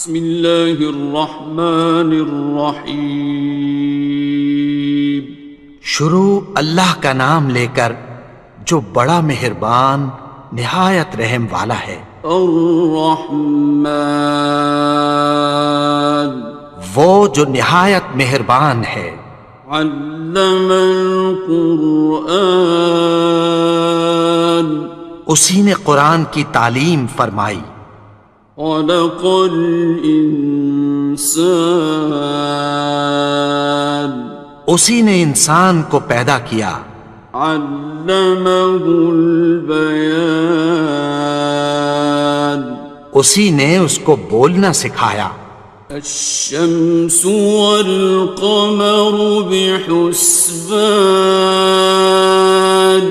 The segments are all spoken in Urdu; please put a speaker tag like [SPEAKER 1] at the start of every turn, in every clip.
[SPEAKER 1] بسم اللہ الرحمن الرحیم۔
[SPEAKER 2] شروع اللہ کا نام لے کر جو بڑا مہربان نہایت رحم والا ہے۔
[SPEAKER 1] الرحمن،
[SPEAKER 2] وہ جو نہایت مہربان ہے۔
[SPEAKER 1] علم القرآن،
[SPEAKER 2] اسی نے قرآن کی تعلیم فرمائی۔
[SPEAKER 1] خلق الانسان،
[SPEAKER 2] اسی نے انسان کو پیدا کیا۔
[SPEAKER 1] علمہ البیان،
[SPEAKER 2] اسی نے اس کو بولنا سکھایا۔
[SPEAKER 1] الشمس والقمر بحسبان،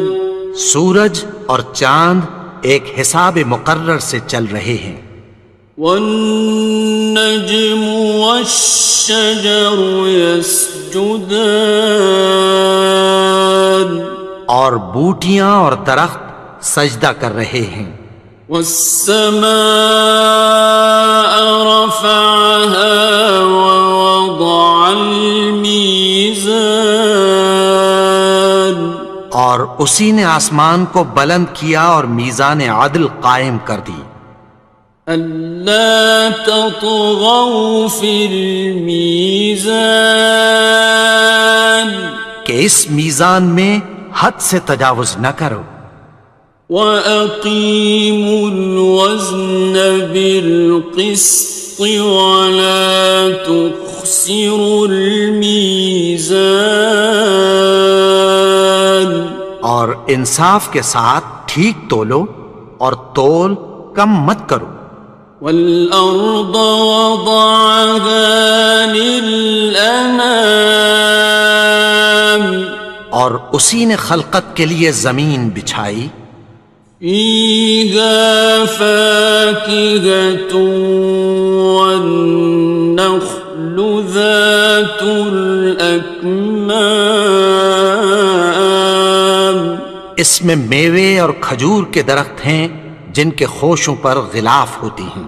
[SPEAKER 2] سورج اور چاند ایک حساب مقرر سے چل رہے ہیں۔
[SPEAKER 1] والنجم والشجر يسجدان،
[SPEAKER 2] اور بوٹیاں اور درخت سجدہ کر رہے ہیں۔
[SPEAKER 1] والسماء رفعها ووضع الميزان،
[SPEAKER 2] اور اسی نے آسمان کو بلند کیا اور میزان عدل قائم کر دی۔
[SPEAKER 1] ألا تطغوا في الميزان،
[SPEAKER 2] کہ اس میزان میں حد سے تجاوز نہ کرو۔
[SPEAKER 1] وَأَقِيمُوا الْوَزْنَ بِالْقِسْطِ وَلَا تُخْسِرُوا الْمِيزَانَ،
[SPEAKER 2] اور انصاف کے ساتھ ٹھیک تولو اور تول کم مت کرو۔
[SPEAKER 1] وَالْأَرْضَ وَضَعَهَا لِلْأَنَامِ،
[SPEAKER 2] اور اسی نے خلقت کے لیے زمین بچھائی۔
[SPEAKER 1] فِيهَا فَاكِهَةٌ وَالنَّخْلُ ذَاتُ الْأَكْمَامِ،
[SPEAKER 2] اس میں میوے اور کھجور کے درخت ہیں جن کے خوشوں پر غلاف ہوتی ہیں۔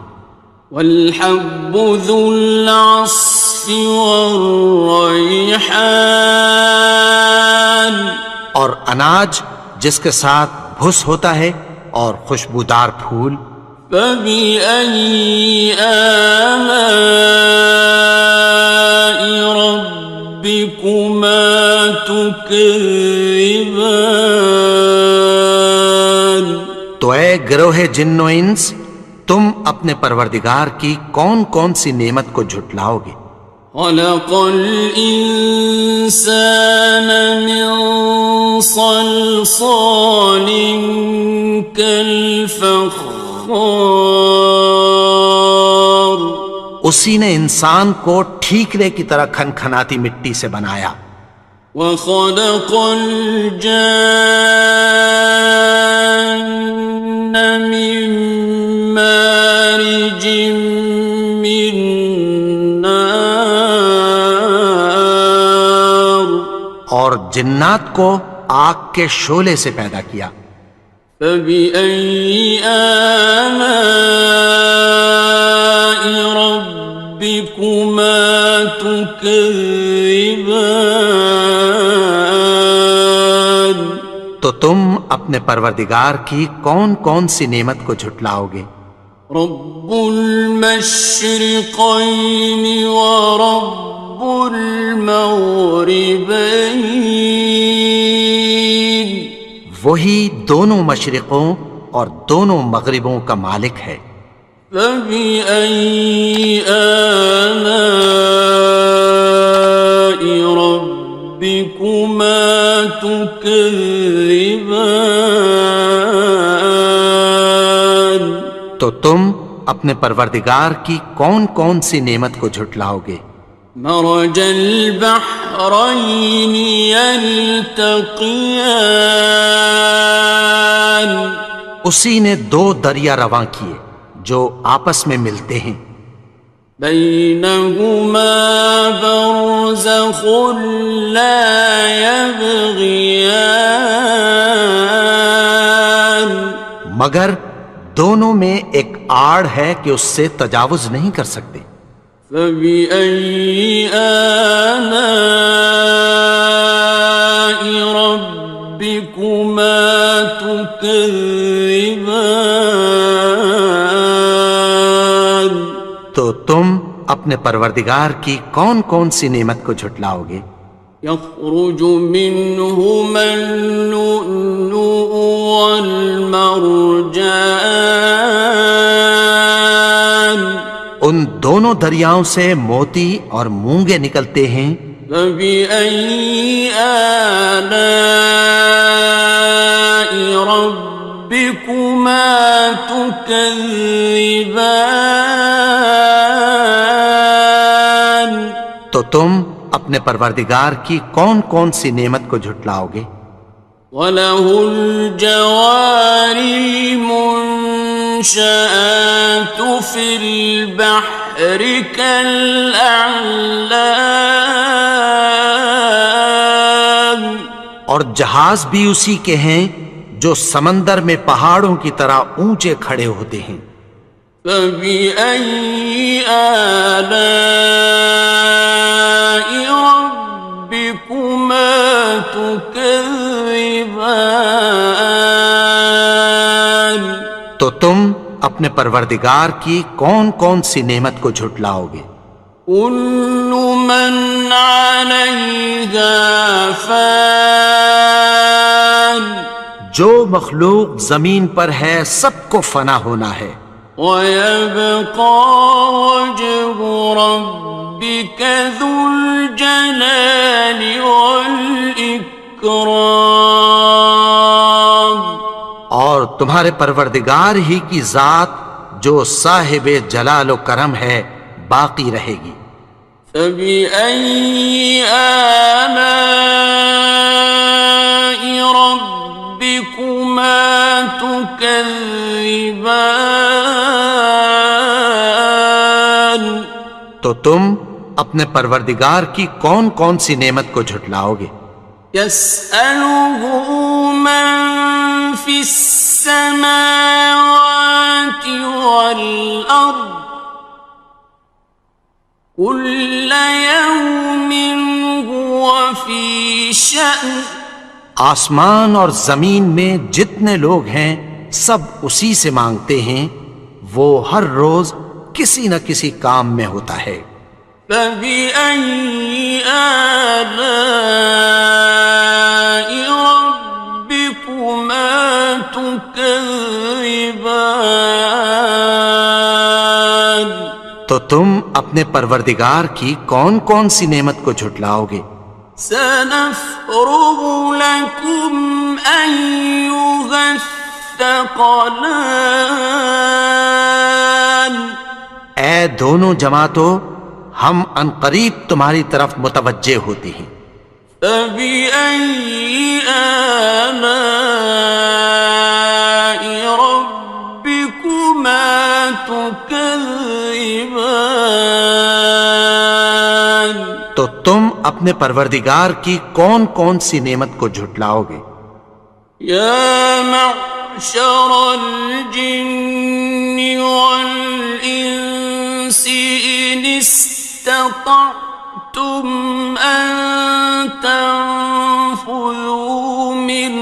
[SPEAKER 1] وَالْحَبُّ ذُو الْعَصْفِ وَالرَّيْحَانِ،
[SPEAKER 2] اور اناج جس کے ساتھ بھس ہوتا ہے اور خوشبودار پھول۔
[SPEAKER 1] فَبِأَيِّ آلَاءِ رَبِّكُمَا تُكَذِّبَانِ،
[SPEAKER 2] تو اے گروہ جن و انس، تم اپنے پروردگار کی کون کون سی نعمت کو جھٹلاؤ گے؟
[SPEAKER 1] خَلَقَ الْإِنسَانَ مِنْ صَلْصَالٍ كَالْفَخَّارِ،
[SPEAKER 2] اسی نے انسان کو ٹھیکرے کی طرح کھنکھناتی مٹی سے بنایا۔
[SPEAKER 1] وَخَلَقَ الْجَانَّ مِن مَّارِجٍ مِّن نَّارٍ،
[SPEAKER 2] اور جنات کو آگ کے شعلے سے پیدا کیا۔
[SPEAKER 1] فَبِأَيِّ آلَاءِ رَبِّكُمَا تُكَذِّبَانِ،
[SPEAKER 2] تو تم اپنے پروردگار کی کون کون سی نعمت کو جھٹلاؤ گے؟
[SPEAKER 1] رب المشرقین ورب المغربین،
[SPEAKER 2] وہی دونوں مشرقوں اور دونوں مغربوں کا مالک ہے۔
[SPEAKER 1] فَبِأَيِّ آلَاءِ رَبِّكُمَا تُكَذِّبَانِ،
[SPEAKER 2] تو تم اپنے پروردگار کی کون کون سی نعمت کو جھٹلاؤ گے؟
[SPEAKER 1] مرج البحرین یلتقیان،
[SPEAKER 2] اسی نے دو دریا رواں کیے جو آپس میں ملتے ہیں۔
[SPEAKER 1] بینہما برزخ لا یبغیان،
[SPEAKER 2] مگر دونوں میں ایک آڑ ہے کہ اس سے تجاوز نہیں کر سکتے۔
[SPEAKER 1] فبأي آلاء ربكما تكذبان؟
[SPEAKER 2] تو تم اپنے پروردگار کی کون کون سی نعمت کو جھٹلاؤ گے؟
[SPEAKER 1] يخرج منهما اللؤلؤ والمرجان،
[SPEAKER 2] ان دونوں دریاؤں سے موتی اور مونگے نکلتے ہیں۔
[SPEAKER 1] فبأي آلاء ربكما تكذبان؟
[SPEAKER 2] تو تم اپنے پروردگار کی کون کون سی نعمت کو جھٹلاؤ گے؟
[SPEAKER 1] وَلَهُ الْجَوَارِ الْمُنشَآتُ فِي الْبَحْرِ كَالْأَعْلَامِ،
[SPEAKER 2] اور جہاز بھی اسی کے ہیں جو سمندر میں پہاڑوں کی طرح اونچے کھڑے ہوتے ہیں۔
[SPEAKER 1] فَبِأَيِّ آلَاءِ رَبِّكُمَا تُكَذِّبَانِ؟
[SPEAKER 2] تو تم اپنے پروردگار کی کون کون سی نعمت کو جھٹلاؤ گے؟
[SPEAKER 1] كُلُّ مَنْ عَلَيْهَا فَانٍ،
[SPEAKER 2] جو مخلوق زمین پر ہے سب کو فنا ہونا ہے۔
[SPEAKER 1] وَيَبْقَى وَجْهُ رَبِّكَ ذُو الْجَلَالِ وَالْإِكْرَامِ،
[SPEAKER 2] اور تمہارے پروردگار ہی کی ذات جو صاحب جلال و کرم ہے باقی رہے گی۔
[SPEAKER 1] فَبِأَيِّ آلَاءِ رَبِّكُمَا تُكَذِّبَانِ؟
[SPEAKER 2] تو تم اپنے پروردگار کی کون کون سی نعمت کو جھٹلاؤ گے؟
[SPEAKER 1] يَسْأَلُهُ مَن فِي السَّمَاوَاتِ وَالْأَرْضِ كُلَّ يَوْمٍ هُوَ فِي شَأْنٍ،
[SPEAKER 2] آسمان اور زمین میں جتنے لوگ ہیں سب اسی سے مانگتے ہیں، وہ ہر روز کسی نہ کسی کام میں ہوتا ہے۔
[SPEAKER 1] فَبِأَيِّ آلَاءِ رَبِّكُمَا تُكَذِّبَانِ؟
[SPEAKER 2] تو تم اپنے پروردگار کی کون کون سی نعمت کو جھٹلاؤ گے؟
[SPEAKER 1] سَنَفْرُغُ لَكُمْ أَيُّهَ الثَّقَلَانِ،
[SPEAKER 2] اے دونوں جماعتوں، ہم عنقریب تمہاری طرف متوجہ ہوتے ہیں۔
[SPEAKER 1] فَبِأَيِّ آلَاءِ رَبِّكُمَا تُكَذِّبَانِ؟
[SPEAKER 2] تو تم اپنے پروردگار کی کون کون سی نعمت کو جھٹلاؤ گے؟
[SPEAKER 1] يَا مَعْشَرَ الْجِنِّ وَالْإِنسِ إِنِ اسْتَطَعْتُمْ أَن تَنفُذُوا مِنْ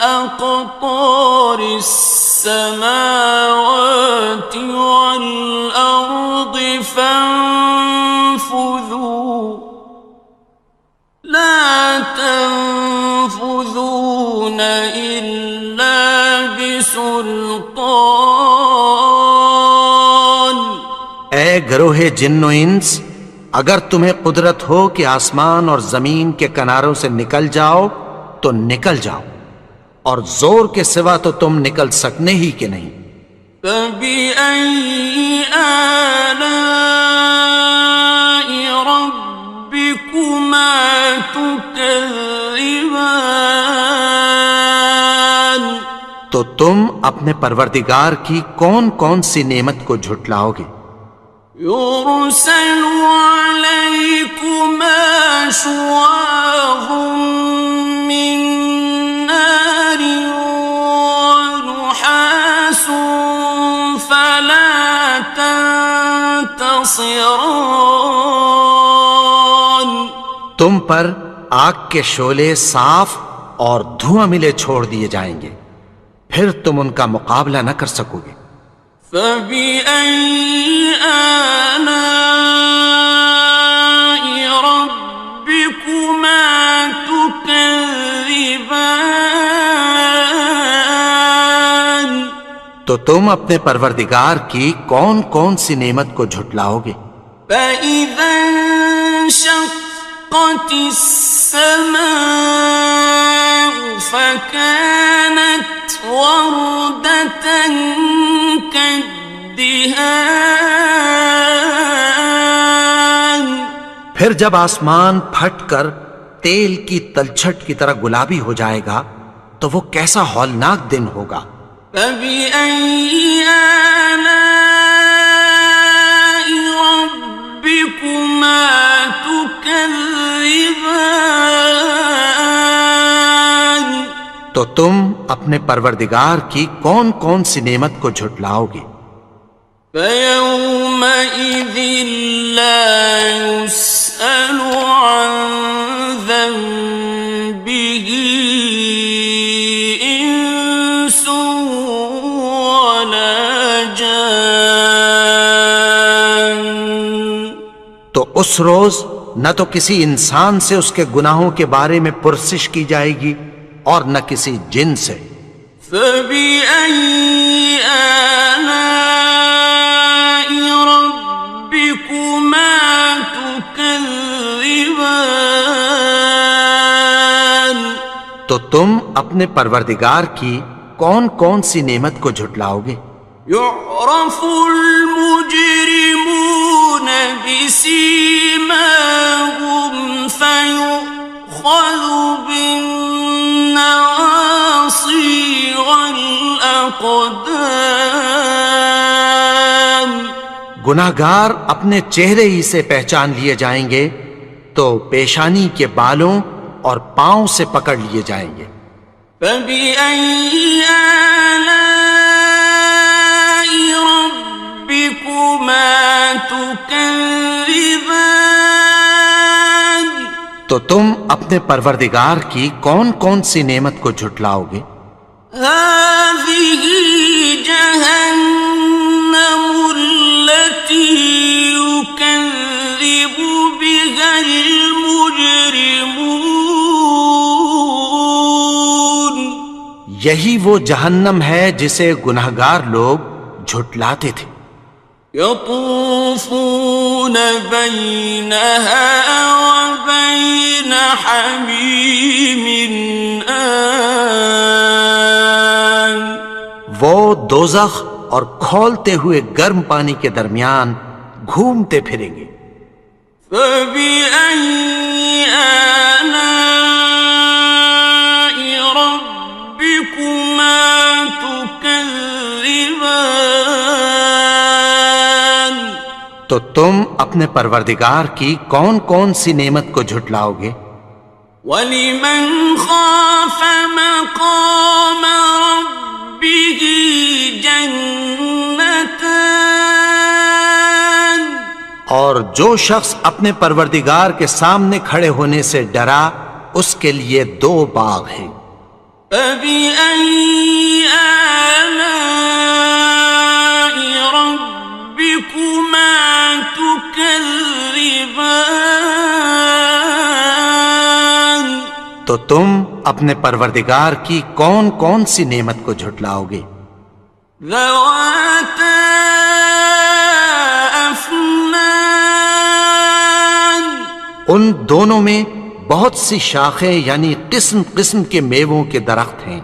[SPEAKER 1] أَقْطَارِ السَّمَاوَاتِ وَالْأَرْضِ فَانفُذُوا، لَا تَنفُذُونَ إِلَّا بِسُلْطَانٍ۔
[SPEAKER 2] اے گروہ جن و انس، اگر تمہیں قدرت ہو کہ آسمان اور زمین کے کناروں سے نکل جاؤ تو نکل جاؤ، اور زور کے سوا تو تم نکل سکنے ہی کہ نہیں۔
[SPEAKER 1] فَبِأَيِّ آلَاءِ رَبِّكُمَا تُكَذِّبَانِ؟
[SPEAKER 2] تو تم اپنے پروردگار کی کون کون سی نعمت کو جھٹلاؤ گے؟
[SPEAKER 1] يُرْسَلُ عَلَيْكُمَا شُوَاظٌ مِّن نَّارٍ وَنُحَاسٌ خاصران.
[SPEAKER 2] تم پر آگ کے شعلے صاف اور دھواں ملے چھوڑ دیے جائیں گے، پھر تم ان کا مقابلہ نہ کر سکو گے۔
[SPEAKER 1] فبأي آلاء ربكما تكذبان.
[SPEAKER 2] تو تم اپنے پروردگار کی کون کون سی نعمت کو جھٹلاؤ گے؟
[SPEAKER 1] فإذا انشقت السماء فكانت وردة كالدهان.
[SPEAKER 2] پھر جب آسمان پھٹ کر تیل کی تلچھٹ کی طرح گلابی ہو جائے گا تو وہ کیسا ہولناک دن ہوگا۔
[SPEAKER 1] فبأي آلاء ربكما تكذبان.
[SPEAKER 2] تو تم اپنے پروردگار کی کون کون سی نعمت کو جھٹلاؤ گے؟
[SPEAKER 1] فيومئذ لا يسأل عن ذنبه إنس ولا جان.
[SPEAKER 2] تو اس روز نہ تو کسی انسان سے اس کے گناہوں کے بارے میں پرسش کی جائے گی اور نہ کسی جن سے۔
[SPEAKER 1] فبأي آلاء ربكما تكذبان.
[SPEAKER 2] تو تم اپنے پروردگار کی کون کون سی نعمت کو جھٹلاؤ گے؟
[SPEAKER 1] يعرف المجرمون بسيماهم فيؤخذ بالنواصي والأقدام.
[SPEAKER 2] گناہگار اپنے چہرے ہی سے پہچان لیے جائیں گے تو پیشانی کے بالوں اور پاؤں سے پکڑ لیے جائیں گے۔
[SPEAKER 1] فبأي آلاء ربكما تكذبان.
[SPEAKER 2] تو تم اپنے پروردگار کی کون کون سی نعمت کو جھٹلاؤ گے؟
[SPEAKER 1] هذه جهنم التي يكذب بها المجرمون.
[SPEAKER 2] یہی وہ جہنم ہے جسے گناہگار لوگ جھٹلاتے تھے۔
[SPEAKER 1] يطوفون بينها وبين حميم آن.
[SPEAKER 2] وہ دوزخ اور کھولتے ہوئے گرم پانی کے درمیان گھومتے پھریں گے۔
[SPEAKER 1] فبأي آلاء ربكما تكذبان.
[SPEAKER 2] تو تم اپنے پروردگار کی کون کون سی نعمت کو جھٹلاؤ گے؟
[SPEAKER 1] وَلِمَنْ خَافَ مَقَامَ رَبِّهِ جَنَّتَانِ.
[SPEAKER 2] اور جو شخص اپنے پروردگار کے سامنے کھڑے ہونے سے ڈرا اس کے لیے دو باغ ہیں۔
[SPEAKER 1] فَبِأَيِّ آلَاءِ رَبِّكُمَا تُكَذِّبَانِ.
[SPEAKER 2] تو تم اپنے پروردگار کی کون کون سی نعمت کو جھٹلاؤ گے؟
[SPEAKER 1] ذَوَاتَا أَفْنَانٍ.
[SPEAKER 2] ان دونوں میں بہت سی شاخیں یعنی قسم قسم کے میووں کے درخت ہیں۔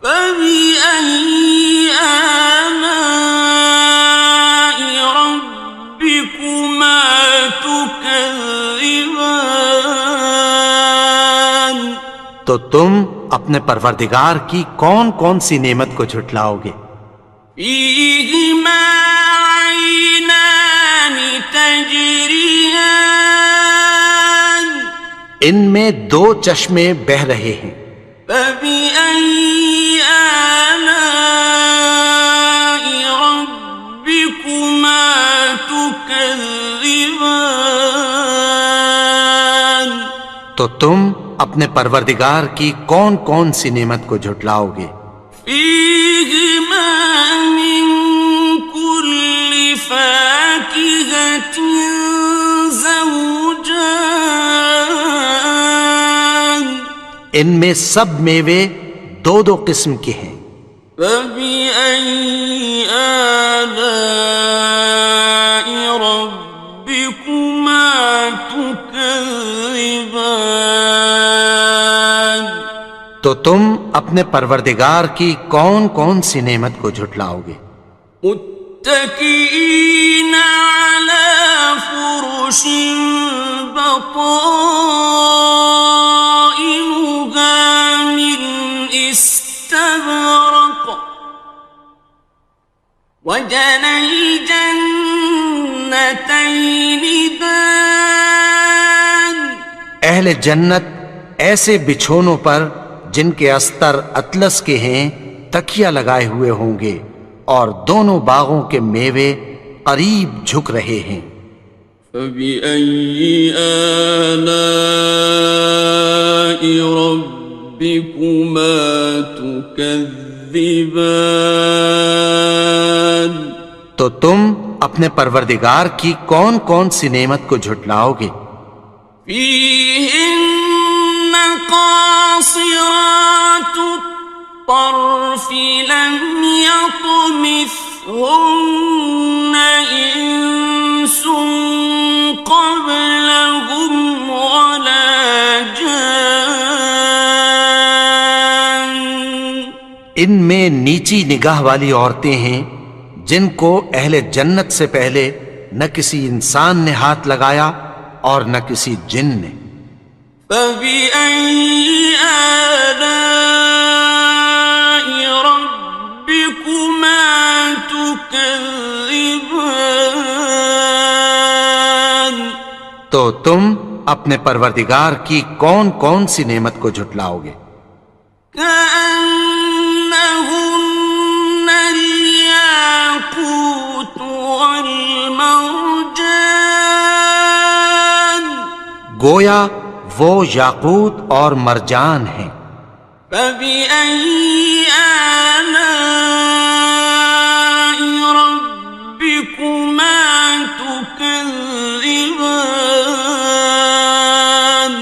[SPEAKER 1] فَبِأَيِّ آلَاءِ رَبِّكُمَا تُكَذِّبَانِ.
[SPEAKER 2] تو تم اپنے پروردگار کی کون کون سی نعمت کو جھٹلاؤ گے؟
[SPEAKER 1] فِيهِمَا عَيْنَانِ تَجْرِيَانِ.
[SPEAKER 2] ان میں دو چشمے بہہ رہے ہیں۔
[SPEAKER 1] فَبِأَيِّ آلَاءِ رَبِّكُمَا تُكَذِّبَانِ. تكذبان
[SPEAKER 2] تو تم اپنے پروردگار کی کون کون سی نعمت کو جھٹلاؤ گے؟
[SPEAKER 1] فيهما من كل فاكهة زوجان
[SPEAKER 2] ان میں سب میوے دو دو قسم کے ہیں۔
[SPEAKER 1] فبأي آلاء ربكما تكذبان
[SPEAKER 2] تو تم اپنے پروردگار کی کون کون سی نعمت کو جھٹلاؤ گے؟
[SPEAKER 1] متكئين على فرش بطائنها من استبرق وجنى الجنتين دان
[SPEAKER 2] اہل جنت ایسے بچھونوں پر جن کے استر اطلس کے ہیں تکیہ لگائے ہوئے ہوں گے، اور دونوں باغوں کے میوے قریب جھک رہے ہیں۔
[SPEAKER 1] فبأي آلاء ربكما تكذبان
[SPEAKER 2] تو تم اپنے پروردگار کی کون کون سی نعمت کو جھٹلاؤ گے؟
[SPEAKER 1] فيهن قاصرات الطرف لم يطمثهن إنس قبلهم ولا جان
[SPEAKER 2] ان میں نیچی نگاہ والی عورتیں ہیں جن کو اہل جنت سے پہلے نہ کسی انسان نے ہاتھ لگایا اور نہ کسی جن نے۔
[SPEAKER 1] فبأي آلاء ربكما تكذبان
[SPEAKER 2] تو تم اپنے پروردگار کی کون کون سی نعمت کو جھٹلاؤ گے؟
[SPEAKER 1] كأنهن الياقوت والمرجان
[SPEAKER 2] گویا وہ یاقوت اور مرجان ہیں۔
[SPEAKER 1] فبأي آلاء ربكما تكذبان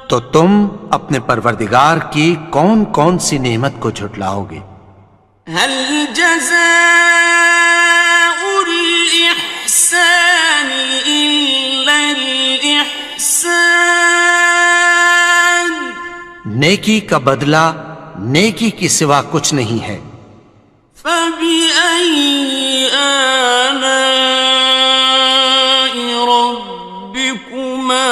[SPEAKER 2] تو تم اپنے پروردگار کی کون کون سی نعمت کو جھٹلاؤ گے؟
[SPEAKER 1] هل جزاء الإحسان إلا الإحسان
[SPEAKER 2] نیکی کا بدلہ نیکی کی سوا کچھ نہیں ہے۔
[SPEAKER 1] فبأي آلاء ربكما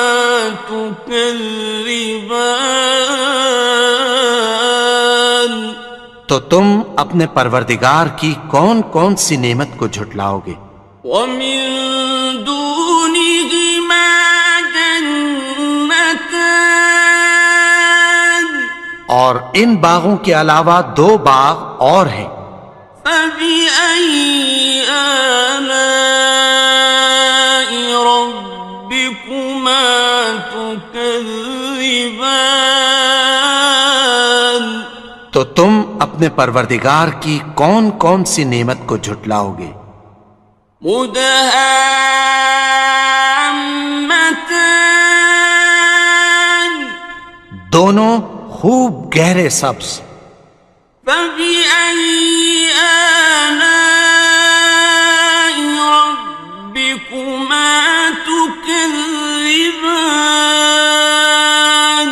[SPEAKER 1] تكذبان
[SPEAKER 2] تو تم اپنے پروردگار کی کون کون سی نعمت کو جھٹلاؤ گے؟
[SPEAKER 1] ومن دونهما جنتان
[SPEAKER 2] اور ان باغوں کے علاوہ دو باغ اور ہیں۔
[SPEAKER 1] فبأي آلاء ربكما تكذبان
[SPEAKER 2] تو تم اپنے پروردگار کی کون کون سی نعمت کو جھٹلاؤ گے؟
[SPEAKER 1] مدهامتان
[SPEAKER 2] دونوں خوب گہرے سبز۔
[SPEAKER 1] فبأي آلاء ربكما تكذبان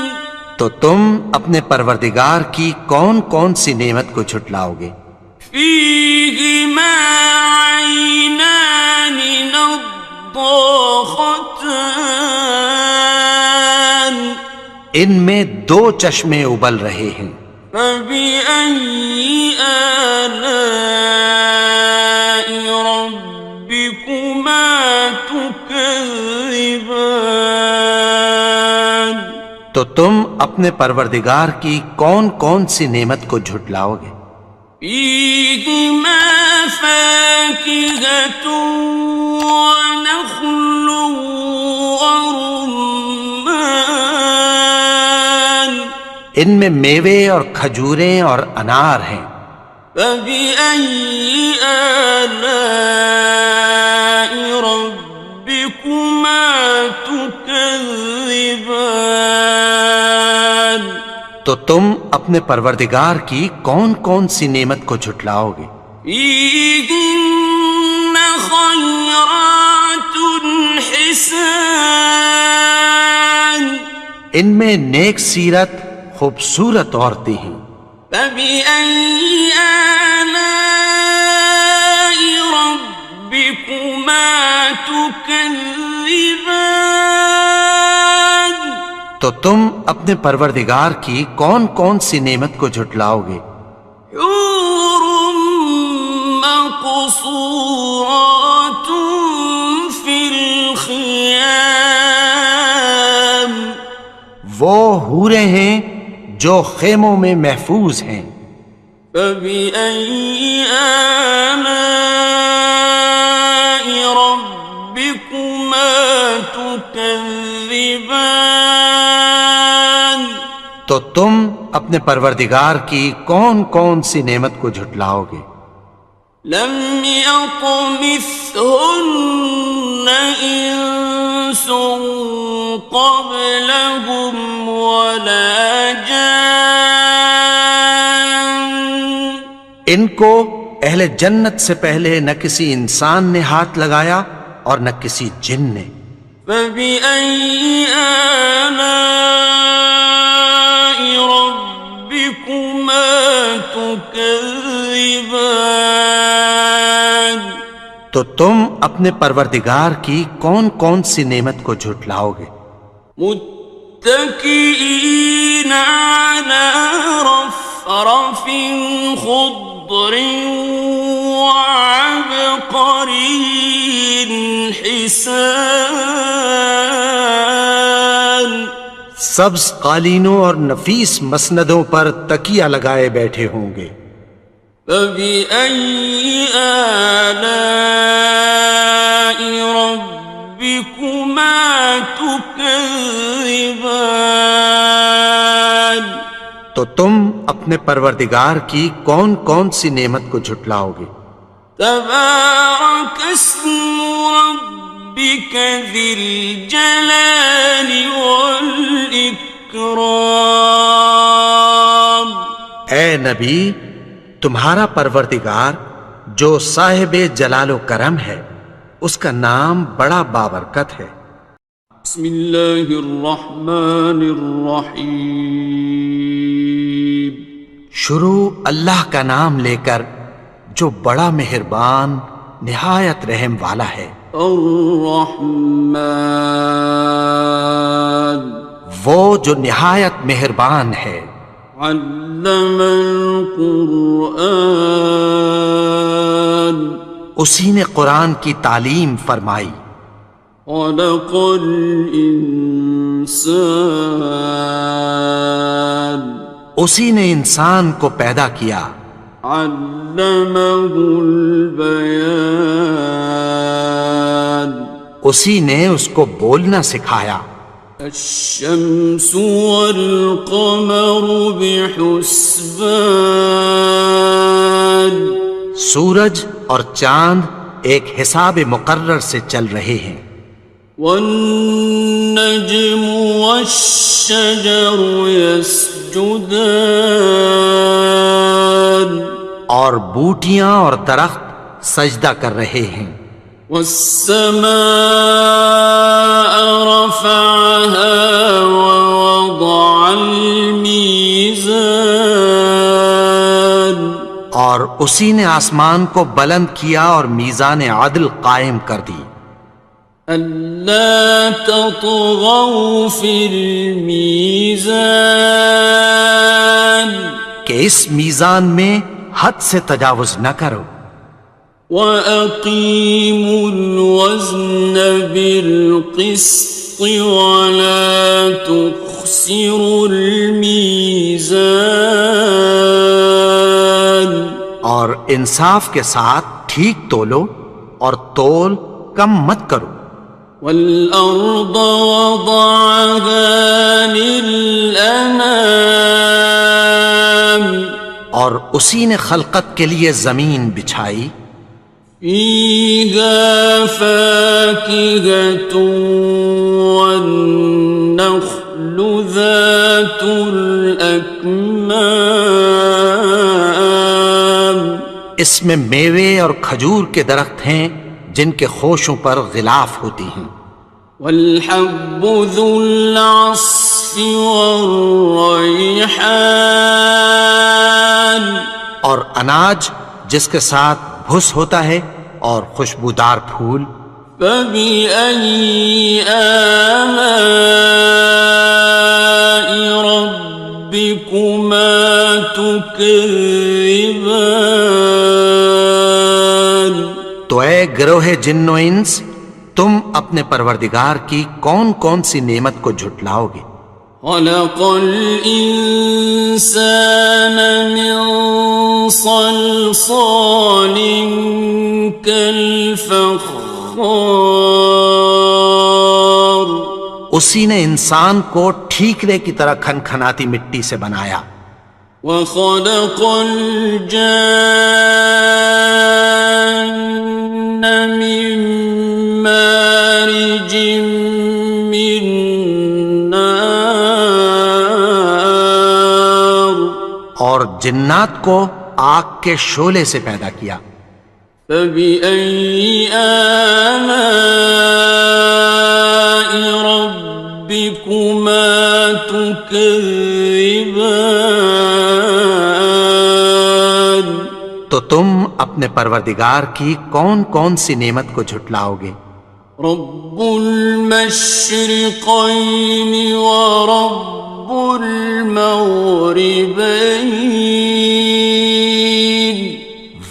[SPEAKER 2] تو تم اپنے پروردگار کی کون کون سی نعمت کو جھٹلاؤ گے؟
[SPEAKER 1] فيهما عينان نضاختان
[SPEAKER 2] ان میں دو چشمے ابل رہے ہیں۔
[SPEAKER 1] فبأي آلاء ربكما تكذبان
[SPEAKER 2] تو تم اپنے پروردگار کی کون کون سی نعمت کو جھٹلاؤ گے؟
[SPEAKER 1] فيهما فاكهة ونخل ورمان
[SPEAKER 2] ان میں میوے اور کھجوریں اور انار ہیں.
[SPEAKER 1] فبأي آلاء ربكما تكذبان
[SPEAKER 2] تو تم اپنے پروردگار کی کون کون سی نعمت کو جھٹلاؤ گے؟
[SPEAKER 1] فيهن خيرات حسان
[SPEAKER 2] ان میں نیک سیرت خوبصورت عورتیں ہیں.
[SPEAKER 1] فبأي آلاء ربكما تكذبان
[SPEAKER 2] تو تم اپنے پروردگار کی کون کون سی نعمت کو جھٹلاؤ گے؟
[SPEAKER 1] حور مقصورات في الخيام
[SPEAKER 2] وہ حوریں ہیں جو خیموں میں محفوظ ہیں.
[SPEAKER 1] فبأي آلاء ربكما تكذبان
[SPEAKER 2] تو تم اپنے پروردگار کی کون کون سی نعمت کو جھٹلاؤ گے؟
[SPEAKER 1] لم يطمثهن إنس قبلهم ولا جان
[SPEAKER 2] ان کو اہل جنت سے پہلے نہ کسی انسان نے ہاتھ لگایا اور نہ کسی جن نے.
[SPEAKER 1] فبأي آلاء ربكما تكذبان
[SPEAKER 2] تو تم اپنے پروردگار کی کون کون سی نعمت کو جھٹلاؤ گے؟
[SPEAKER 1] متكئين على رفرف خضر وعبقري حسان
[SPEAKER 2] سبز قالینوں اور نفیس مسندوں پر تکیہ لگائے بیٹھے ہوں گے.
[SPEAKER 1] فبأي آلاء ربكما تكذبان
[SPEAKER 2] تو تم اپنے پروردگار کی کون کون سی نعمت کو جھٹلاؤ گے؟
[SPEAKER 1] تبارك اسم ربك ذي الجلال والإكرام
[SPEAKER 2] اے نبی، تمہارا پروردگار جو صاحب جلال و کرم ہے، اس کا نام بڑا بابرکت ہے.
[SPEAKER 1] بسم اللہ الرحمن الرحیم
[SPEAKER 2] شروع اللہ کا نام لے کر جو بڑا مہربان نہایت رحم والا ہے.
[SPEAKER 1] الرحمن
[SPEAKER 2] وہ جو نہایت مہربان ہے.
[SPEAKER 1] علم القرآن
[SPEAKER 2] اسی نے قرآن کی تعلیم فرمائی.
[SPEAKER 1] خلق الانسان
[SPEAKER 2] اسی نے انسان کو پیدا کیا.
[SPEAKER 1] علمہ البیان
[SPEAKER 2] اسی نے اس کو بولنا سکھایا.
[SPEAKER 1] الشمس والقمر بحسبان
[SPEAKER 2] سورج اور چاند ایک حساب مقرر سے چل رہے ہیں.
[SPEAKER 1] والنجم والشجر يسجدان
[SPEAKER 2] اور بوٹیاں اور درخت سجدہ کر رہے ہیں.
[SPEAKER 1] والسماء رفعها ووضع الميزان
[SPEAKER 2] اور اسی نے آسمان کو بلند کیا اور میزان عدل قائم کر دی.
[SPEAKER 1] ألا تطغوا في الميزان
[SPEAKER 2] کہ اس میزان میں حد سے تجاوز نہ کرو.
[SPEAKER 1] وَأَقِيمُوا الْوَزْنَ بِالْقِسْطِ وَلَا تُخْسِرُوا الْمِيزَانَ
[SPEAKER 2] اور انصاف کے ساتھ ٹھیک تولو اور تول کم مت کرو.
[SPEAKER 1] والأرض وضعها للأنام
[SPEAKER 2] اور اسی نے خلقت کے لیے زمین بچھائی.
[SPEAKER 1] فيها فاكهة والنخل ذات الأكمام
[SPEAKER 2] اس میں میوے اور کھجور کے درخت ہیں جن کے خوشوں پر غلاف ہوتی ہیں.
[SPEAKER 1] والحب ذو العصف والریحان
[SPEAKER 2] اور اناج جس کے ساتھ بھس ہوتا ہے اور خوشبودار پھول.
[SPEAKER 1] فبأي آلاء ربكما تكذبان
[SPEAKER 2] تو اے گروہ جن و انس تم اپنے پروردگار کی کون کون سی نعمت کو جھٹلاؤ گے.
[SPEAKER 1] خلق الإنسان من صلصال كالفخار
[SPEAKER 2] اسی نے انسان کو ٹھیکرے کی طرح کھنکھناتی مٹی سے بنایا.
[SPEAKER 1] وخلق الجان من مارج من نار
[SPEAKER 2] اور جنات کو آگ کے شعلے سے پیدا کیا.
[SPEAKER 1] فبأي آلاء ربكما تكذبان
[SPEAKER 2] تو تم اپنے پروردگار کی کون کون سی نعمت کو جھٹلاؤ گے.
[SPEAKER 1] رب المشرقين ورب المغربين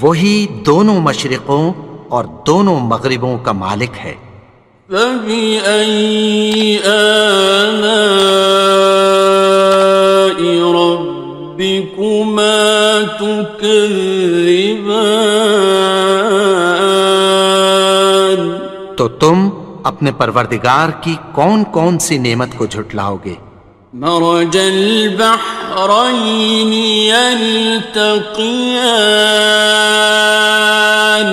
[SPEAKER 2] وہی دونوں مشرقوں اور دونوں مغربوں کا مالک ہے.
[SPEAKER 1] فبأي آلاء ربكما تكذبان
[SPEAKER 2] تو تم اپنے پروردگار کی کون کون سی نعمت کو جھٹلاؤ گے.
[SPEAKER 1] مرج البحرين يلتقيان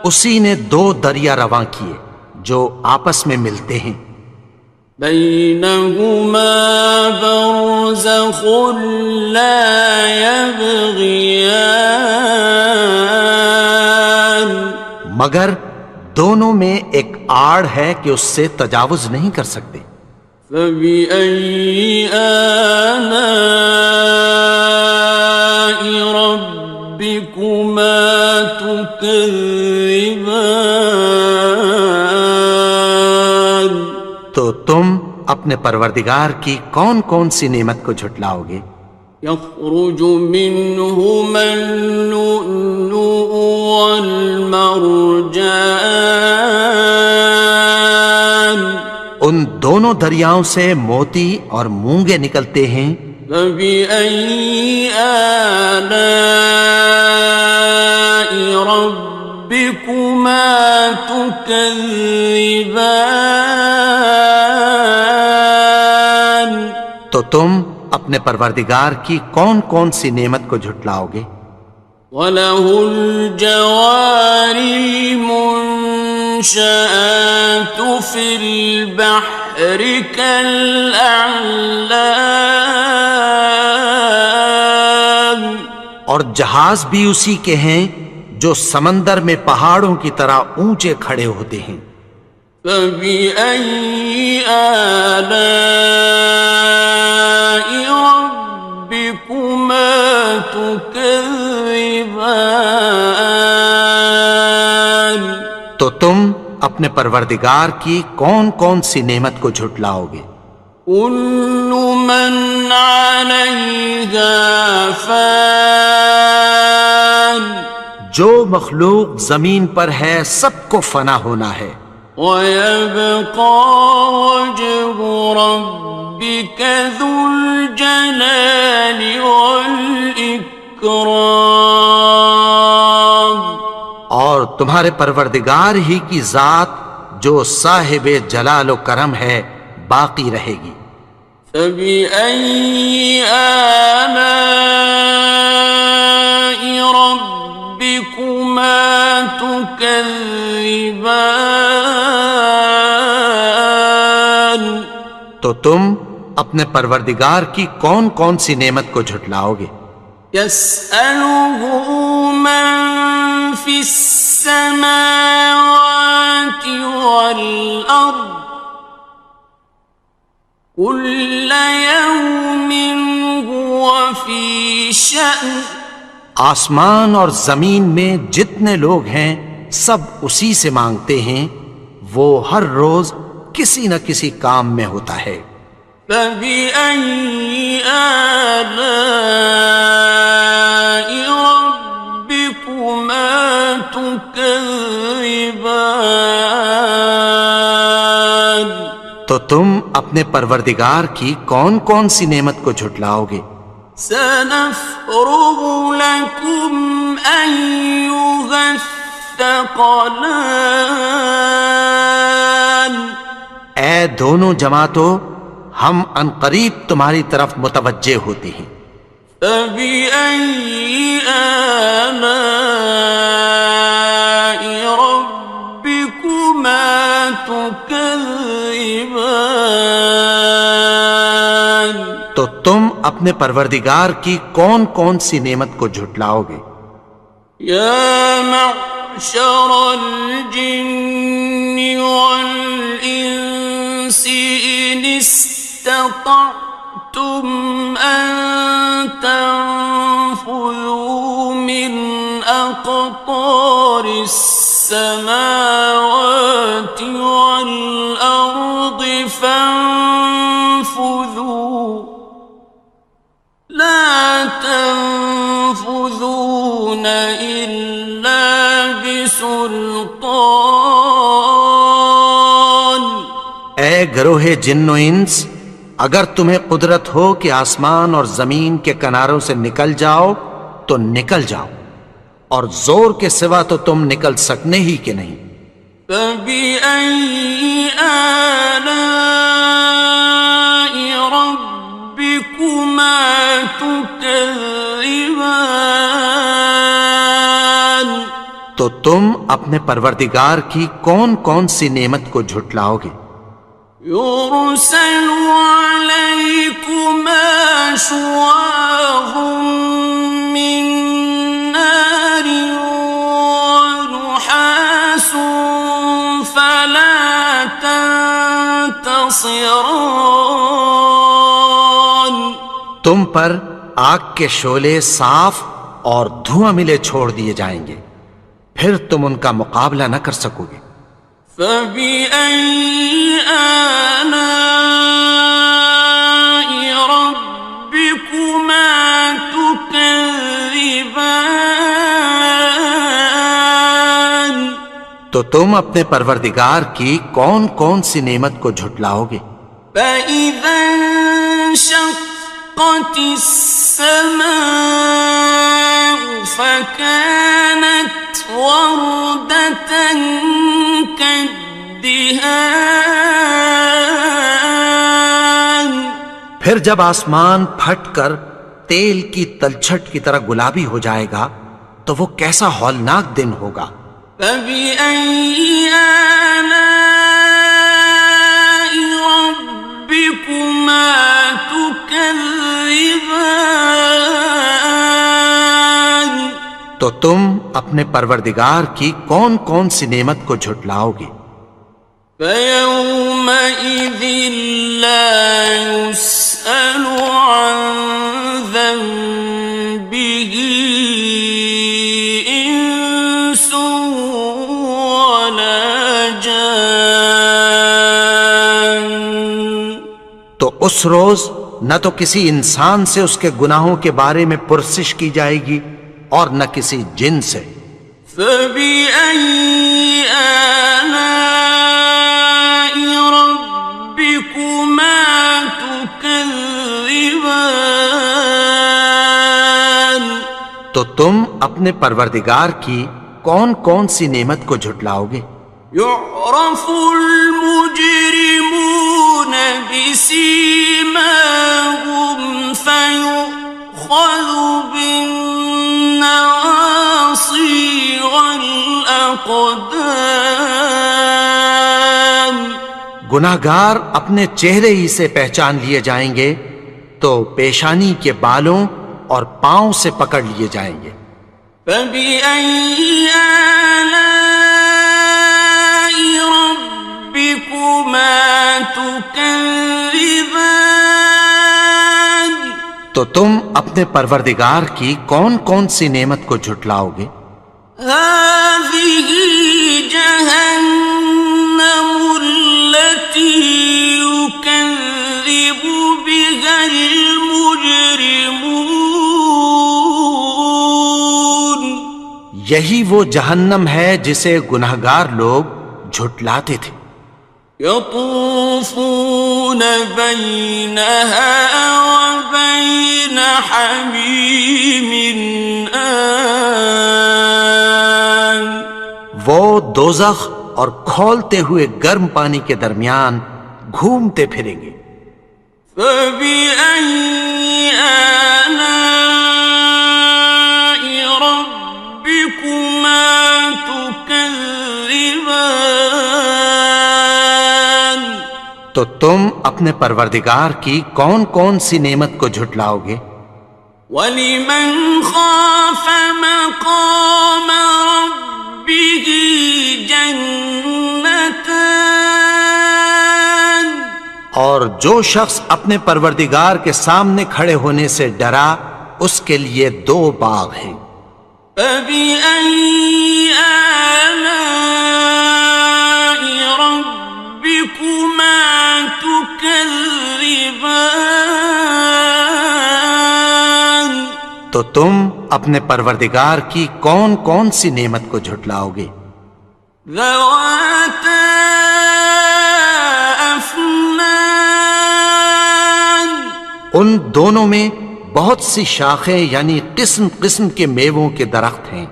[SPEAKER 2] اسی نے دو دریا رواں کیے جو آپس میں ملتے ہیں.
[SPEAKER 1] بينهما برزخ لا يبغيان
[SPEAKER 2] مگر دونوں میں ایک آڑ ہے کہ اس سے تجاوز نہیں کر سکتے.
[SPEAKER 1] فبأي آلاء ربكما تكذبان
[SPEAKER 2] تو تم اپنے پروردگار کی کون کون سی نعمت کو جھٹلاؤ گے.
[SPEAKER 1] يخرج منهما اللؤلؤ والمرجان
[SPEAKER 2] ان دونوں دریاؤں سے موتی اور مونگے نکلتے ہیں.
[SPEAKER 1] فبأي آلاء ربكما تكذبان
[SPEAKER 2] تو تم اپنے پروردگار کی کون کون سی نعمت کو جھٹلاؤ گے.
[SPEAKER 1] وَلَهُ الْجَوَارِ الْمُنشَآتُ فِي الْبَحْرِ كَالْأَعْلَامِ
[SPEAKER 2] اور جہاز بھی اسی کے ہیں جو سمندر میں پہاڑوں کی طرح اونچے کھڑے ہوتے ہیں.
[SPEAKER 1] فبأي آلاء ربكما تكذبان
[SPEAKER 2] تو تم اپنے پروردگار کی کون کون سی نعمت کو جھٹلاؤ گے.
[SPEAKER 1] كل من عليها فان
[SPEAKER 2] جو مخلوق زمین پر ہے سب کو فنا ہونا ہے.
[SPEAKER 1] ويبقى وجه ربك ذو الجلال والإكرام
[SPEAKER 2] تمہارے پروردگار ہی کی ذات جو صاحب جلال و کرم ہے باقی رہے گی۔
[SPEAKER 1] فبأي آلاء ربكما تكذبان؟
[SPEAKER 2] تو تم اپنے پروردگار کی کون کون سی نعمت کو جھٹلاؤ گے؟
[SPEAKER 1] يسأله من في السماوات والأرض كل يوم هو في شأن۔
[SPEAKER 2] آسمان اور زمین میں جتنے لوگ ہیں سب اسی سے مانگتے ہیں، وہ ہر روز کسی نہ کسی کام میں ہوتا ہے۔
[SPEAKER 1] فبأي آلاء ربكما تكذبان؟
[SPEAKER 2] تو تم اپنے پروردگار کی کون کون سی نعمت کو جھٹلاؤ گے؟
[SPEAKER 1] سنفرغ لكم أيها الثقلان۔
[SPEAKER 2] اے دونوں جماعتوں، ہم عنقریب تمہاری طرف متوجہ ہوتے ہیں۔
[SPEAKER 1] فبأي آلاء ربكما تكذبان؟
[SPEAKER 2] تو تم اپنے پروردگار کی کون کون سی نعمت کو جھٹلاؤ گے؟
[SPEAKER 1] يا معشر الجن والإنس إن استطعتم أن تنفذوا من أقطار السماوات والأرض فانفذوا لا تنفذون إلا بسلطان۔
[SPEAKER 2] اے گروہ جن و انس، اگر تمہیں قدرت ہو کہ آسمان اور زمین کے کناروں سے نکل جاؤ تو نکل جاؤ، اور زور کے سوا تو تم نکل سکنے ہی کہ نہیں۔
[SPEAKER 1] فبأي آلاء ربكما تكذبان؟
[SPEAKER 2] تو تم اپنے پروردگار کی کون کون سی نعمت کو جھٹلاؤ گے؟
[SPEAKER 1] يرسل عليكما شواظ من نار ونحاس فلا تنتصران۔
[SPEAKER 2] تم پر آگ کے شعلے صاف اور دھواں ملے چھوڑ دیے جائیں گے، پھر تم ان کا مقابلہ نہ کر سکو گے۔
[SPEAKER 1] فبأي آلاء ربكما تكذبان؟
[SPEAKER 2] تو تم اپنے پروردگار کی کون کون سی نعمت کو جھٹلاؤ گے؟
[SPEAKER 1] فإذا انشقت السماء فكانت وردة كالدهان۔
[SPEAKER 2] پھر جب آسمان پھٹ کر تیل کی تلچھٹ کی طرح گلابی ہو جائے گا تو وہ کیسا ہولناک دن ہوگا۔
[SPEAKER 1] فبأي آلاء ربكما تكذبان؟
[SPEAKER 2] تو تم اپنے پروردگار کی کون کون سی نعمت کو جھٹلاؤ گے؟
[SPEAKER 1] فيومئذ لا يسأل عن ذنبه إنس ولا جان۔
[SPEAKER 2] تو اس روز نہ تو کسی انسان سے اس کے گناہوں کے بارے میں پرسش کی جائے گی اور نہ کسی جن سے۔
[SPEAKER 1] فبأي آلاء ربكما تكذبان؟
[SPEAKER 2] تو تم اپنے پروردگار کی کون کون سی نعمت کو جھٹلاؤ گے؟
[SPEAKER 1] يعرف المجرمون بسيماهم فيؤخذ بالنواصي والأقدام.
[SPEAKER 2] گناہگار اپنے چہرے ہی سے پہچان لیے جائیں گے تو پیشانی کے بالوں اور پاؤں سے پکڑ لیے جائیں گے.
[SPEAKER 1] فَبِأَيِّ آلَاءِ رَبِّكُمَا تُكَذِّبَانِ.
[SPEAKER 2] تو تم اپنے پروردگار کی کون کون سی نعمت کو جھٹلاؤ گے؟
[SPEAKER 1] هَٰذِهِ جَهَنَّمُ الَّتِي يُكَذِّبُ بِهَا الْمُجْرِمُونَ.
[SPEAKER 2] یہی وہ جہنم ہے جسے گناہگار لوگ جھٹلاتے تھے.
[SPEAKER 1] يطوفون بينها وبين حميم آن.
[SPEAKER 2] وہ دوزخ اور کھولتے ہوئے گرم پانی کے درمیان گھومتے پھریں گے.
[SPEAKER 1] فبأي آلاء ربكما تكذبان.
[SPEAKER 2] تو تم اپنے پروردگار کی کون کون سی نعمت کو جھٹلاؤ گے؟
[SPEAKER 1] وَلِمَنْ خَافَ مَقَامَ رَبِّهِ جَنَّتَانِ.
[SPEAKER 2] اور جو شخص اپنے پروردگار کے سامنے کھڑے ہونے سے ڈرا اس کے لیے 2 باغ ہیں.
[SPEAKER 1] فَبِأَيِّ آلَاءِ رَبِّكُمَا تُكَذِّبَانِ.
[SPEAKER 2] تو تم اپنے پروردگار کی کون کون سی نعمت کو جھٹلاؤ گے؟
[SPEAKER 1] ذَوَاتَا أَفْنَانٍ.
[SPEAKER 2] ان دونوں میں بہت سی شاخیں یعنی قسم قسم کے میووں کے درخت ہیں.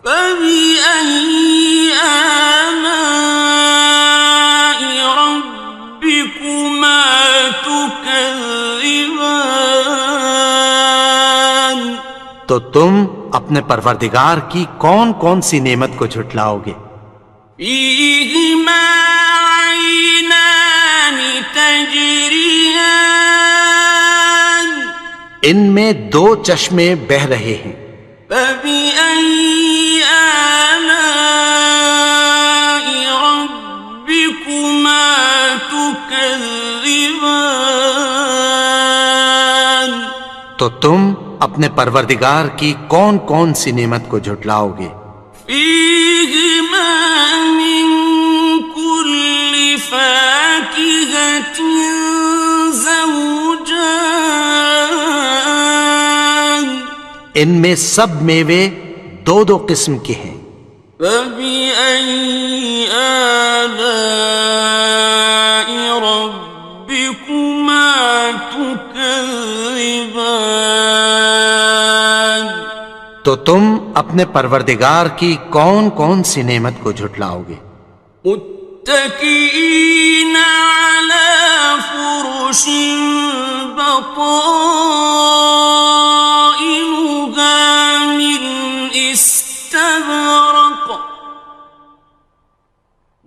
[SPEAKER 1] فَبِأَيِّ آلَاءِ رَبِّكُمَا تُكَذِّبَانِ.
[SPEAKER 2] تو تم اپنے پروردگار کی کون کون سی نعمت کو جھٹلاؤ گے؟
[SPEAKER 1] فِيهِمَا عَيْنَانِ تَجْرِيَانِ.
[SPEAKER 2] ان میں 2 چشمے بہہ رہے ہیں.
[SPEAKER 1] فَبِأَيِّ آلَاءِ رَبِّكُمَا تُكَذِّبَانِ.
[SPEAKER 2] تو تم اپنے پروردگار کی کون کون سی نعمت کو جھٹلاؤ گے؟
[SPEAKER 1] فِيهِمَا مِن كُلِّ فَاكِهَةٍ زَوْجَانِ.
[SPEAKER 2] ان میں سب میوے 2 قسم کے ہیں.
[SPEAKER 1] فَبِأَيِّ آلَاءِ رَبِّكُمَا تُكَذِّبَانِ.
[SPEAKER 2] تو تم اپنے پروردگار کی کون کون سی نعمت کو جھٹلاؤ گے؟
[SPEAKER 1] متكئين على فرش بطائنها من استبرق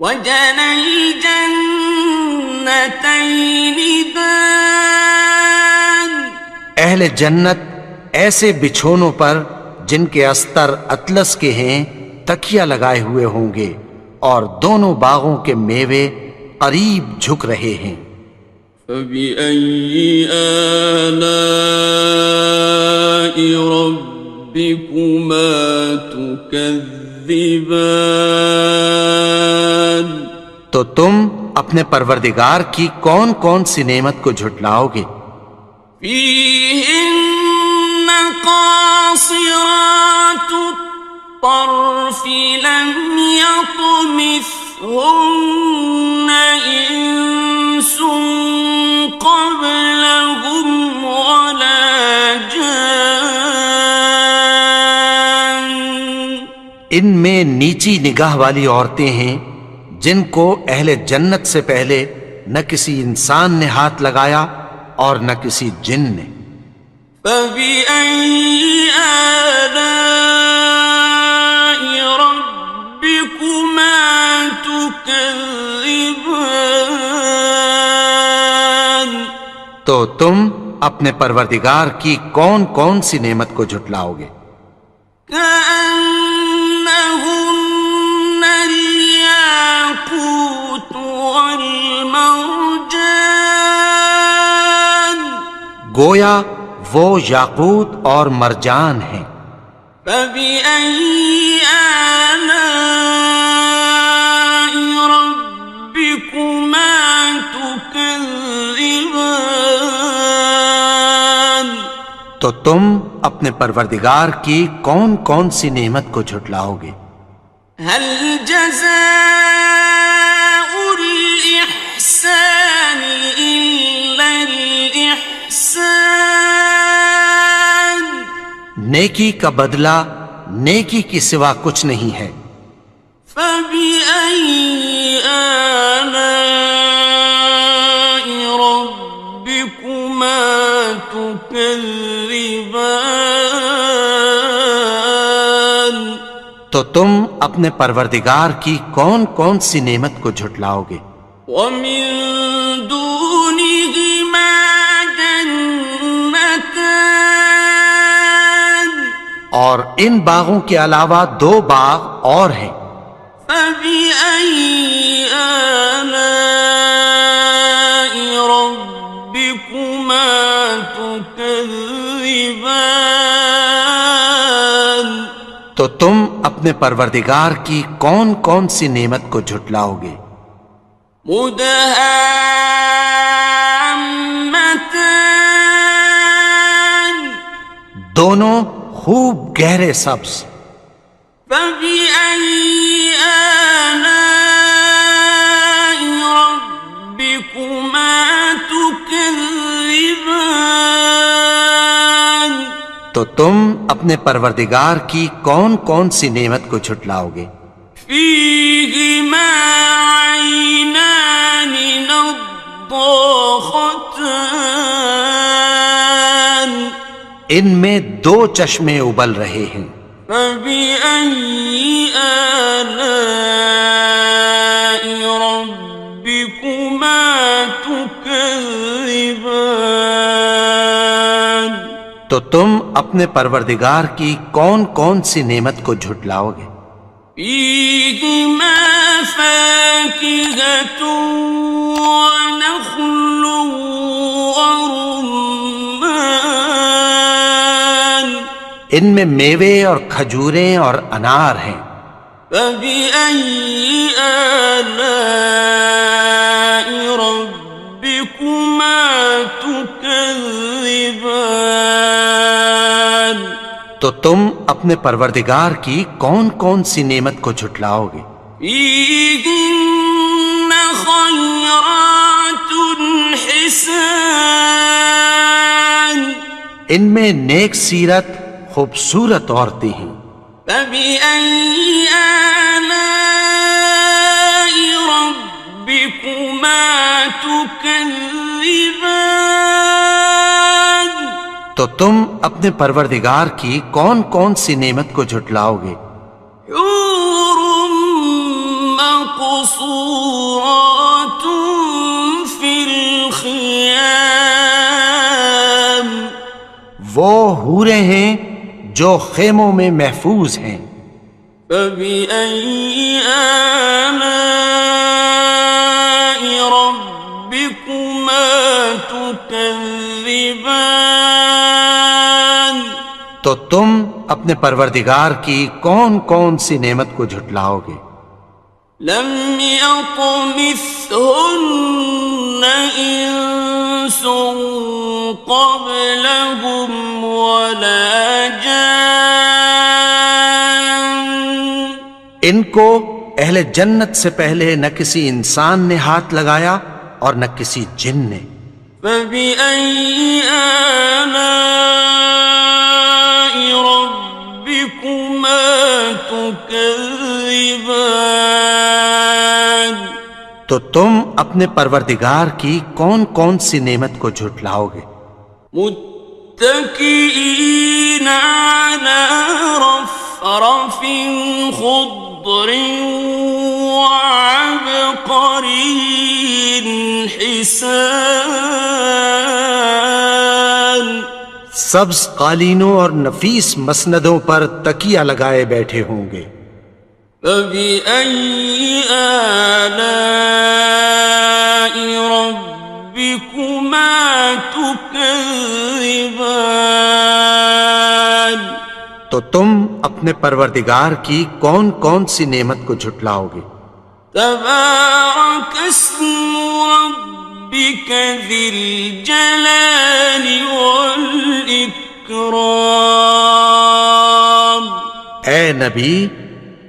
[SPEAKER 1] وجنى الجنتين دان.
[SPEAKER 2] اہل جنت ایسے بچھونوں پر جن کے استر اطلس کے ہیں تکیہ لگائے ہوئے ہوں گے اور دونوں باغوں کے میوے قریب جھک رہے ہیں.
[SPEAKER 1] فَبِأَيِّ آلَاءِ رَبِّكُمَا تُكَذِّبَانِ.
[SPEAKER 2] تو تم اپنے پروردگار کی کون کون سی نعمت کو جھٹلاؤ گے؟
[SPEAKER 1] فِيهِنَّ قَاصِرَاتُ الطَّرْفِ لَمْ يَطْمِثْهُنَّ إِنسٌ قَبْلَهُمْ وَلَا جَانٌّ.
[SPEAKER 2] ان میں نیچی نگاہ والی عورتیں ہیں جن کو اہل جنت سے پہلے نہ کسی انسان نے ہاتھ لگایا اور نہ کسی جن نے۔
[SPEAKER 1] فَبِأَيِّ آلَاءِ رَبِّكُمَا تُكَذِّبَانِ،
[SPEAKER 2] تو تم اپنے پروردگار کی کون کون سی نعمت کو جھٹلاؤ گے؟
[SPEAKER 1] كأنهن الياقوت والمرجان،
[SPEAKER 2] گویا وہ یاقوت اور مرجان ہیں۔
[SPEAKER 1] فبأي آلاء ربكما تكذبان،
[SPEAKER 2] تو تم اپنے پروردگار کی کون کون سی نعمت کو جھٹلاؤ گے؟
[SPEAKER 1] هل جزاء الإحسان إلا الإحسان،
[SPEAKER 2] نیکی کا بدلہ نیکی کی سوا کچھ نہیں ہے۔
[SPEAKER 1] فبأي آلاء ربكما تكذبان،
[SPEAKER 2] تو تم اپنے پروردگار کی کون کون سی نعمت کو جھٹلاؤ گے؟
[SPEAKER 1] ومن دونهما جنتان،
[SPEAKER 2] اور ان باغوں کے علاوہ دو باغ اور ہیں۔
[SPEAKER 1] فبأي آلاء ربكما تكذبان،
[SPEAKER 2] تو تم اپنے پروردگار کی کون کون سی نعمت کو جھٹلاؤ گے؟
[SPEAKER 1] مدهامتان،
[SPEAKER 2] دونوں خوب گہرے سبز۔
[SPEAKER 1] فبأي آلاء ربكما تكذبان،
[SPEAKER 2] تو تم اپنے پروردگار کی کون کون سی نعمت کو جھٹلاؤ گے؟
[SPEAKER 1] فيهما عينان نضاختان،
[SPEAKER 2] ان میں دو چشمے ابل رہے ہیں۔
[SPEAKER 1] فبأي آلاء ربكما تكذبان،
[SPEAKER 2] تو تم اپنے پروردگار کی کون کون سی نعمت کو جھٹلاؤ گے؟
[SPEAKER 1] فيهما فاكهة ونخل ورمان،
[SPEAKER 2] ان میں میوے اور کھجوریں اور انار ہیں۔
[SPEAKER 1] فبأي آلاء ربكما تكذبان،
[SPEAKER 2] تو تم اپنے پروردگار کی کون کون سی نعمت کو جھٹلاؤ گے؟
[SPEAKER 1] فيهن خيرات حسان،
[SPEAKER 2] ان میں نیک سیرت خوبصورت عورتیں ہیں۔
[SPEAKER 1] فبأي آلاء ربكما تكذبان،
[SPEAKER 2] تو تم اپنے پروردگار کی کون کون سی نعمت کو جھٹلاؤ گے؟
[SPEAKER 1] حور مقصورات في الخيام،
[SPEAKER 2] وہ حوریں ہیں جو خیموں میں محفوظ ہیں۔
[SPEAKER 1] فبأي آلاء ربكما تكذبان،
[SPEAKER 2] تو تم اپنے پروردگار کی کون کون سی نعمت کو جھٹلاؤ گے؟
[SPEAKER 1] لم يطمثهن إنس قبلهم ولا جان،
[SPEAKER 2] ان کو اہل جنت سے پہلے نہ کسی انسان نے ہاتھ لگایا اور نہ کسی جن نے۔
[SPEAKER 1] فبأي آلاء ربكما تكذبان، تكذبان
[SPEAKER 2] تو تم اپنے پروردگار کی کون کون سی نعمت کو جھٹلاؤ گے؟
[SPEAKER 1] متكئين على رفرف خضر وعبقري حسان
[SPEAKER 2] سبز قالینوں اور نفیس مسندوں پر تکیہ لگائے بیٹھے ہوں گے۔
[SPEAKER 1] فبأي آلاء ربكما تكذبان
[SPEAKER 2] تو تم اپنے پروردگار کی کون کون سی نعمت کو جھٹلاؤ گے؟
[SPEAKER 1] تبارك اسم ربك ذي الجلال والإكرام
[SPEAKER 2] اے نبی،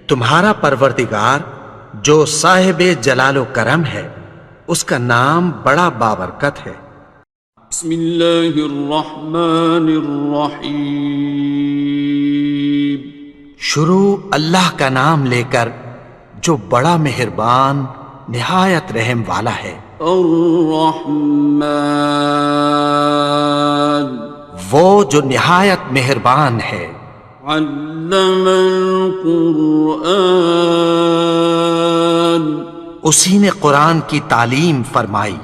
[SPEAKER 2] تمہارا پروردگار جو صاحب جلال و کرم ہے، اس کا نام بڑا بابرکت ہے۔
[SPEAKER 1] بسم اللہ الرحمن الرحیم
[SPEAKER 2] شروع اللہ کا نام لے کر جو بڑا مہربان نہایت رحم والا ہے۔
[SPEAKER 1] الرحمن
[SPEAKER 2] وہ جو نہایت مہربان ہے۔
[SPEAKER 1] علم القرآن
[SPEAKER 2] اسی نے قرآن کی تعلیم فرمائی۔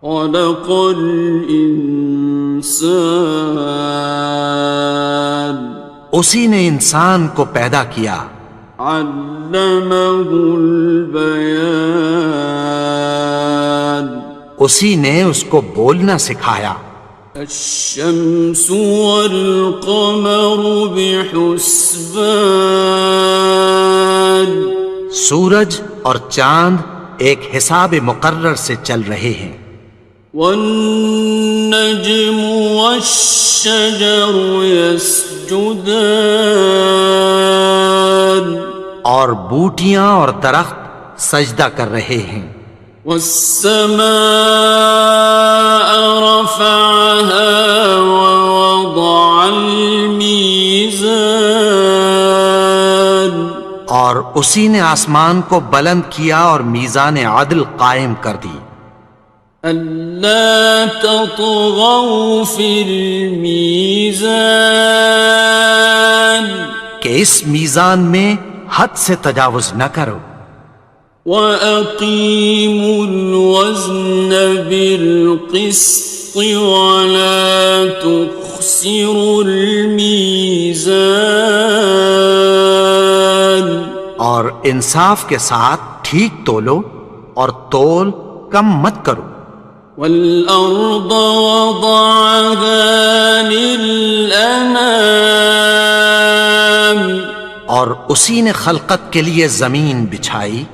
[SPEAKER 1] خلق الانسان
[SPEAKER 2] اسی نے انسان کو پیدا کیا۔
[SPEAKER 1] علمہ البیان
[SPEAKER 2] اسی نے اس کو بولنا سکھایا۔
[SPEAKER 1] الشمس والقمر بحسبان
[SPEAKER 2] سورج اور چاند ایک حساب مقرر سے چل رہے ہیں۔
[SPEAKER 1] والنجم والشجر يسجدان
[SPEAKER 2] اور بوٹیاں اور درخت سجدہ کر رہے ہیں۔
[SPEAKER 1] والسماء رفعها ووضع الميزان
[SPEAKER 2] اور اسی نے آسمان کو بلند کیا اور میزان عدل قائم کر دی۔
[SPEAKER 1] ألا تطغوا في الميزان
[SPEAKER 2] کہ اس میزان میں حد سے تجاوز نہ کرو۔
[SPEAKER 1] وَأَقِيمُوا الْوَزْنَ بِالْقِسْطِ وَلَا تُخْسِرُوا الْمِيزَانَ
[SPEAKER 2] اور انصاف کے ساتھ ٹھیک تولو اور تول کم مت کرو۔
[SPEAKER 1] وَالْأَرْضَ وَضَعَهَا لِلْأَنَامِ
[SPEAKER 2] اور اسی نے خلقت کے لیے زمین بچھائی۔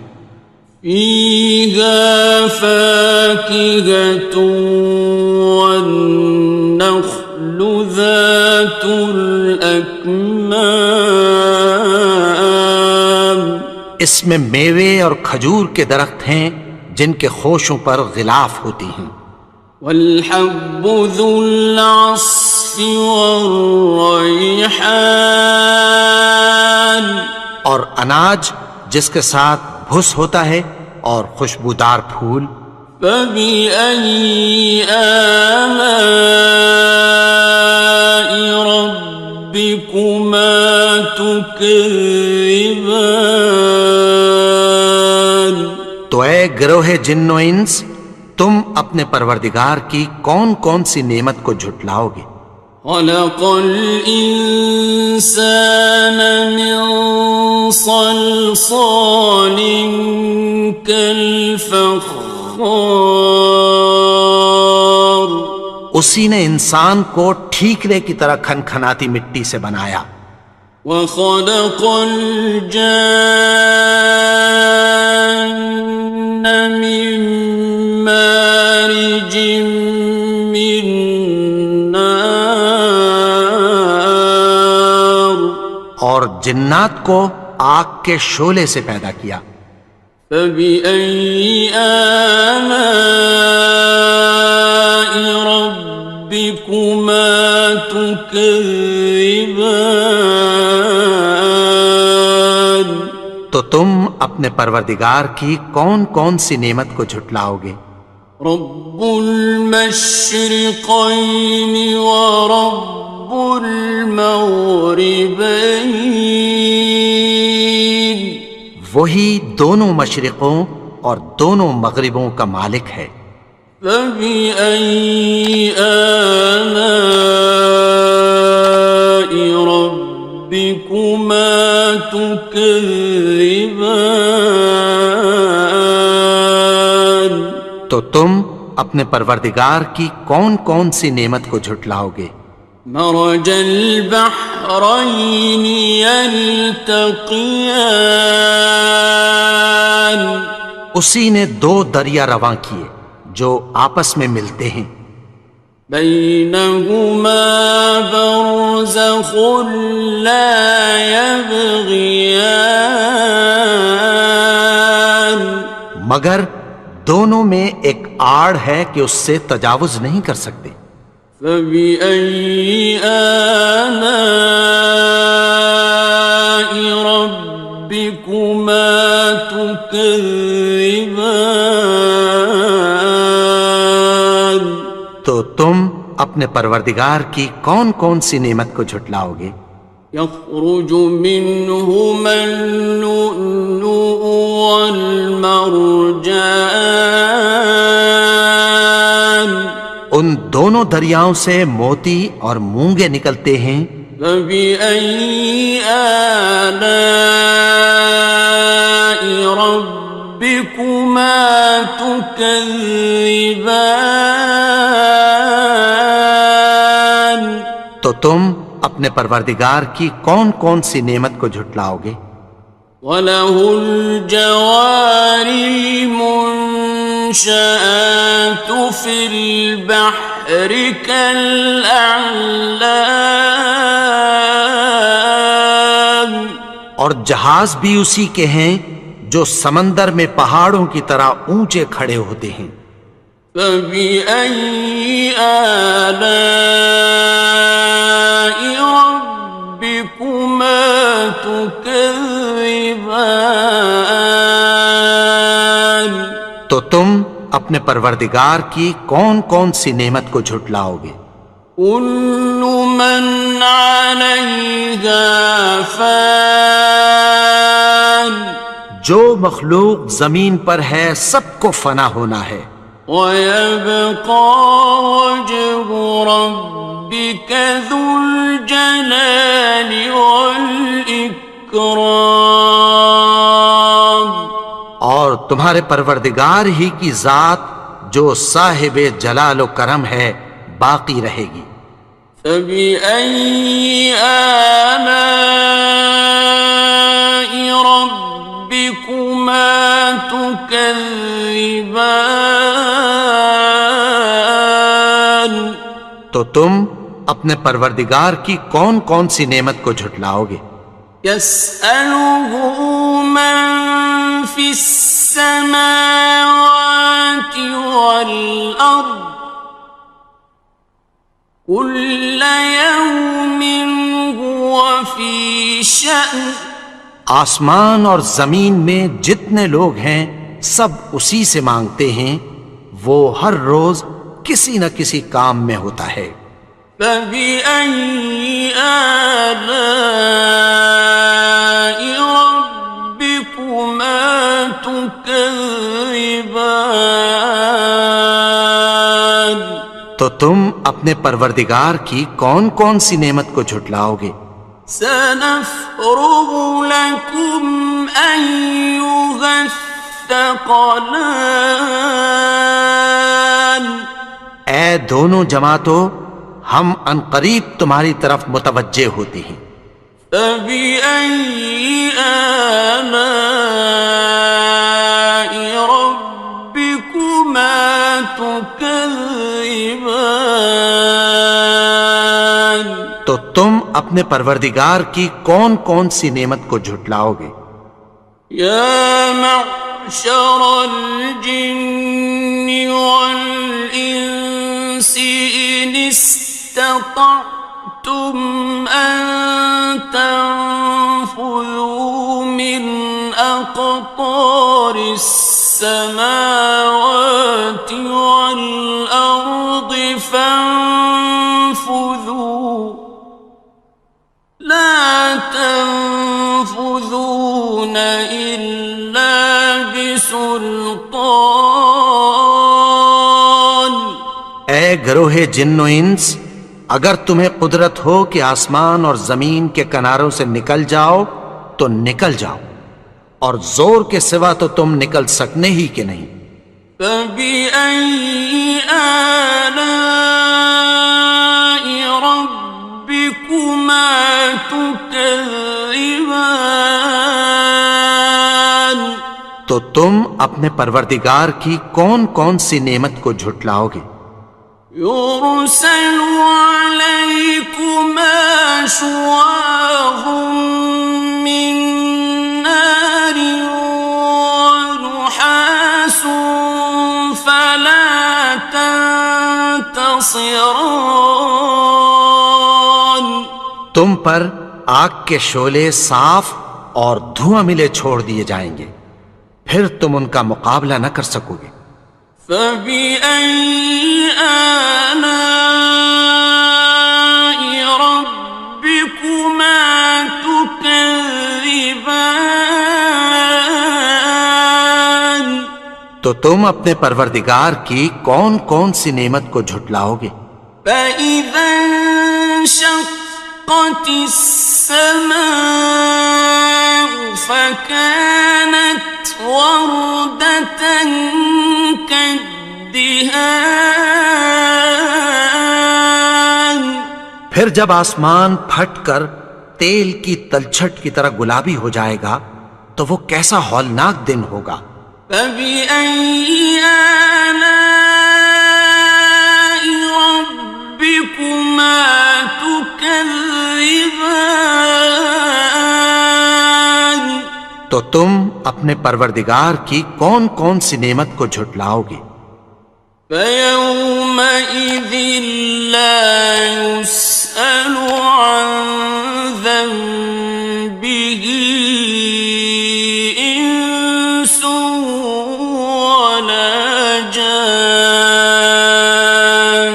[SPEAKER 1] فِيهَا فَاكِهَةٌ وَالنَّخْلُ ذَاتُ الْأَكْمَامِ
[SPEAKER 2] اس میں میوے اور کھجور کے درخت ہیں جن کے خوشوں پر غلاف ہوتی ہیں۔
[SPEAKER 1] وَالْحَبُّ ذُو الْعَصْفِ وَالرَّيْحَانِ
[SPEAKER 2] اور اناج جس کے ساتھ بھس ہوتا ہے اور خوشبودار پھول۔
[SPEAKER 1] فَبِأَيِّ آلَاءِ رَبِّكُمَا تُكَذِّبَانِ
[SPEAKER 2] تو اے گروہ جن و انس، تم اپنے پروردگار کی کون کون سی نعمت کو جھٹلاؤ گے؟
[SPEAKER 1] خلق الإنسان من صلصال كالفخار
[SPEAKER 2] اسی نے انسان کو ٹھیکرے کی طرح کھنکھناتی مٹی سے بنایا۔
[SPEAKER 1] وخلق الجان من مارج من نار
[SPEAKER 2] اور جنات کو آگ کے شعلے سے پیدا کیا۔
[SPEAKER 1] فبأي آلاء ربكما تكذبان
[SPEAKER 2] تو تم اپنے پروردگار کی کون کون سی نعمت کو جھٹلاؤ گے؟
[SPEAKER 1] رب المشرقين ورب المغربين
[SPEAKER 2] وہی دونوں مشرقوں اور دونوں مغربوں کا مالک ہے۔
[SPEAKER 1] فبأي آلاء ربكما تكذبان
[SPEAKER 2] تو تم اپنے پروردگار کی کون کون سی نعمت کو جھٹلاؤ گے؟
[SPEAKER 1] مرج البحرين يلتقيان
[SPEAKER 2] اسی نے دو دریا رواں کیے جو آپس میں ملتے ہیں،
[SPEAKER 1] بينهما برزخ لا يبغيان
[SPEAKER 2] مگر دونوں میں ایک آڑ ہے کہ اس سے تجاوز نہیں کر سکتے۔
[SPEAKER 1] فبأي آلاء ربكما تكذبان
[SPEAKER 2] تو تم اپنے پروردگار کی کون کون سی نعمت کو جھٹلاؤ گے؟
[SPEAKER 1] يخرج منهما اللؤلؤ والمرجان
[SPEAKER 2] ان دونوں دریاؤں سے موتی اور مونگے نکلتے ہیں۔
[SPEAKER 1] فبأي آلاء ربكما تكذبان
[SPEAKER 2] تو تم اپنے پروردگار کی کون کون سی نعمت کو جھٹلاؤ گے؟
[SPEAKER 1] وَلَهُ الْجَوَارِ الْمُنشَآتُ فِي الْبَحْرِ كَالْأَعْلَامِ
[SPEAKER 2] اور جہاز بھی اسی کے ہیں جو سمندر میں پہاڑوں کی طرح اونچے کھڑے ہوتے ہیں۔
[SPEAKER 1] فَبِأَيِّ آلَاءِ رَبِّكُمَا تُكَذِّبَانِ
[SPEAKER 2] تو تم اپنے پروردگار کی کون کون سی نعمت کو جھٹلاؤ گے؟
[SPEAKER 1] كُلُّ مَنْ عَلَيْهَا فَانٍ
[SPEAKER 2] جو مخلوق زمین پر ہے سب کو فنا ہونا ہے،
[SPEAKER 1] وَيَبْقَى وَجْهُ رَبِّكَ ذُو الْجَلَالِ وَالْإِكْرَامِ
[SPEAKER 2] اور تمہارے پروردگار ہی کی ذات جو صاحب جلال و کرم ہے باقی رہے گی۔
[SPEAKER 1] فَبِأَيِّ آلَاءِ رَبِّكُمَا تُكَذِّبَانِ
[SPEAKER 2] تو تم اپنے پروردگار کی کون کون سی نعمت کو جھٹلاؤ گے؟
[SPEAKER 1] يَسْأَلُهُ مَن فِي السَّمَاوَاتِ وَالْأَرْضِ كُلَّ يَوْمٍ هُوَ فِي شَأْنٍ
[SPEAKER 2] آسمان اور زمین میں جتنے لوگ ہیں سب اسی سے مانگتے ہیں، وہ ہر روز کسی نہ کسی کام میں ہوتا ہے۔
[SPEAKER 1] فَبِأَيِّ آلَاءِ رَبِّكُمَا تُكَذِّبَانِ
[SPEAKER 2] تو تم اپنے پروردگار کی کون کون سی نعمت کو جھٹلاؤ گے؟
[SPEAKER 1] سَنَفْرُغُ لَكُمْ أَيُّهَ الثَّقَلَانِ
[SPEAKER 2] اے دونوں جماعتوں، ہم عنقریب تمہاری طرف متوجہ ہوتے ہیں۔
[SPEAKER 1] فَبِأَيِّ آلَاءِ رَبِّكُمَا تُكَذِّبَانِ
[SPEAKER 2] تو تم اپنے پروردگار کی کون کون سی نعمت کو جھٹلاؤ گے؟
[SPEAKER 1] يَا مَعْشَرَ الْجِنِّ وَالْإِنسِ إِنِ اسْتَطَعْتُمْ أَن تَنفُذُوا مِنْ أقطار السماوات والأرض فانفذوا لا تنفذون إلا بسلطان.
[SPEAKER 2] اے گروہ جن و انس، اگر تمہیں قدرت ہو کہ آسمان اور زمین کے کناروں سے نکل جاؤ تو نکل جاؤ، اور زور کے سوا تو تم نکل سکنے ہی کہ نہیں.
[SPEAKER 1] فَبِأَيِّ آلَاءِ رَبِّكُمَا تُكَذِّبَانِ.
[SPEAKER 2] تو تم اپنے پروردگار کی کون کون سی نعمت کو جھٹلاؤ گے؟
[SPEAKER 1] يُرْسَلُ عَلَيْكُمَا شُوَاظٌ مِّن نَّارٍ وَنُحَاسٌ فَلَا تَنتَصِرَانِ.
[SPEAKER 2] تم پر آگ کے شعلے صاف اور دھواں ملے چھوڑ دیے جائیں گے، پھر تم ان کا مقابلہ نہ کر سکو گے.
[SPEAKER 1] فَبِأَيِّ آلَاءِ رَبِّكُمَا تُكَذِّبَانِ.
[SPEAKER 2] تو تم اپنے پروردگار کی کون کون سی نعمت کو جھٹلاؤ گے؟
[SPEAKER 1] فَإِذَا انشَقَّتِ السَّمَاءُ فَكَانَتْ وَرْدَةً كَالدِّهَانِ.
[SPEAKER 2] پھر جب آسمان پھٹ کر تیل کی تلچھٹ کی طرح گلابی ہو جائے گا تو وہ کیسا ہولناک دن ہوگا.
[SPEAKER 1] فَبِأَيِّ آلَاءِ رَبِّكُمَا تُكَذِّبَانِ.
[SPEAKER 2] تو تم اپنے پروردگار کی کون کون سی نعمت کو جھٹلاؤ گے؟
[SPEAKER 1] فَيَوْمَئِذٍ لَا يُسْأَلُ عَنْ ذَنبِهِ إِنسٌ وَلَا جَانٌ.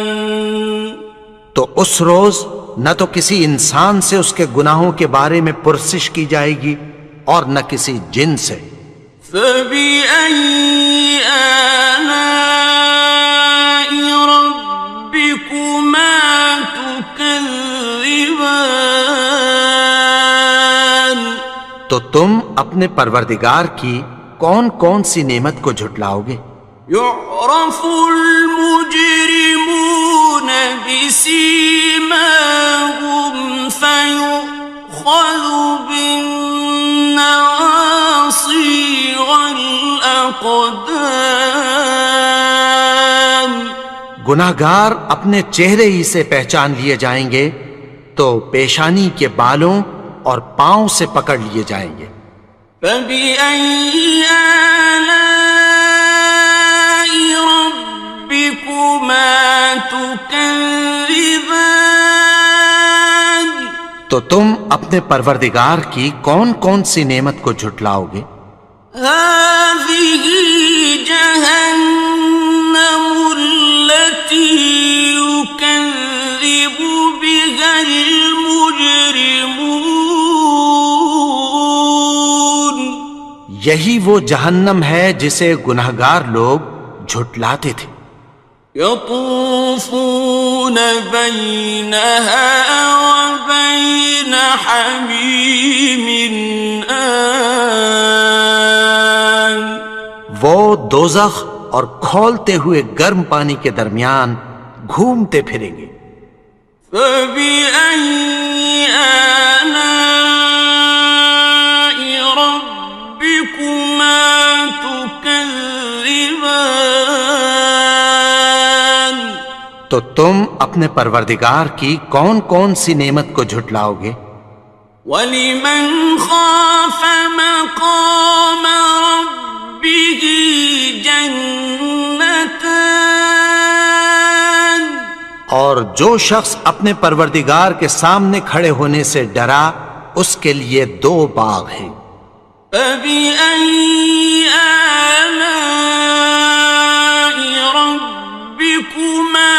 [SPEAKER 2] تو اس روز نہ تو کسی انسان سے اس کے گناہوں کے بارے میں پرسش کی جائے گی اور نہ کسی جن سے.
[SPEAKER 1] فَبِأَيِّ آلَاءِ رَبِّكُمَا تُكَذِّبَانِ.
[SPEAKER 2] تو تم اپنے پروردگار کی کون کون سی نعمت کو جھٹلاؤ گے؟
[SPEAKER 1] يُعْرَفُ الْمُجْرِمُونَ بِسِيمَاهُمْ فَيُؤْخَذُ بِالنَّوَاصِي وَالْأَقْدَامِ.
[SPEAKER 2] گناہگار اپنے چہرے ہی سے پہچان لیے جائیں گے تو پیشانی کے بالوں اور پاؤں سے پکڑ لیے جائیں گے.
[SPEAKER 1] فَبِأَيِّ آلَاءِ رَبِّكُمَا تُكَذِّبَانِ.
[SPEAKER 2] تو تم اپنے پروردگار کی کون کون سی نعمت کو جھٹلاؤ گے؟
[SPEAKER 1] هَٰذِهِ جَهَنَّمُ الَّتِي يُكَذِّبُ بِهَا الْمُجْرِمُونَ.
[SPEAKER 2] یہی وہ جہنم ہے جسے گناہگار لوگ جھٹلاتے تھے.
[SPEAKER 1] يَطُوفُونَ بَيْنَهَا وَبَيْنَ حَمِيمٍ آنٍ.
[SPEAKER 2] وہ دوزخ اور کھولتے ہوئے گرم پانی کے درمیان گھومتے پھریں گے.
[SPEAKER 1] فَبِأَيِّ آلَاءِ رَبِّكُمَا تُكَذِّبَانِ.
[SPEAKER 2] تو تم اپنے پروردگار کی کون کون سی نعمت کو جھٹلاؤ گے؟
[SPEAKER 1] وَلِمَنْ خَافَ مَقَامَ رَبِّهِ جَنَّتَانِ.
[SPEAKER 2] اور جو شخص اپنے پروردگار کے سامنے کھڑے ہونے سے ڈرا اس کے لیے 2 باغ ہیں.
[SPEAKER 1] فبأي آلاء ربكما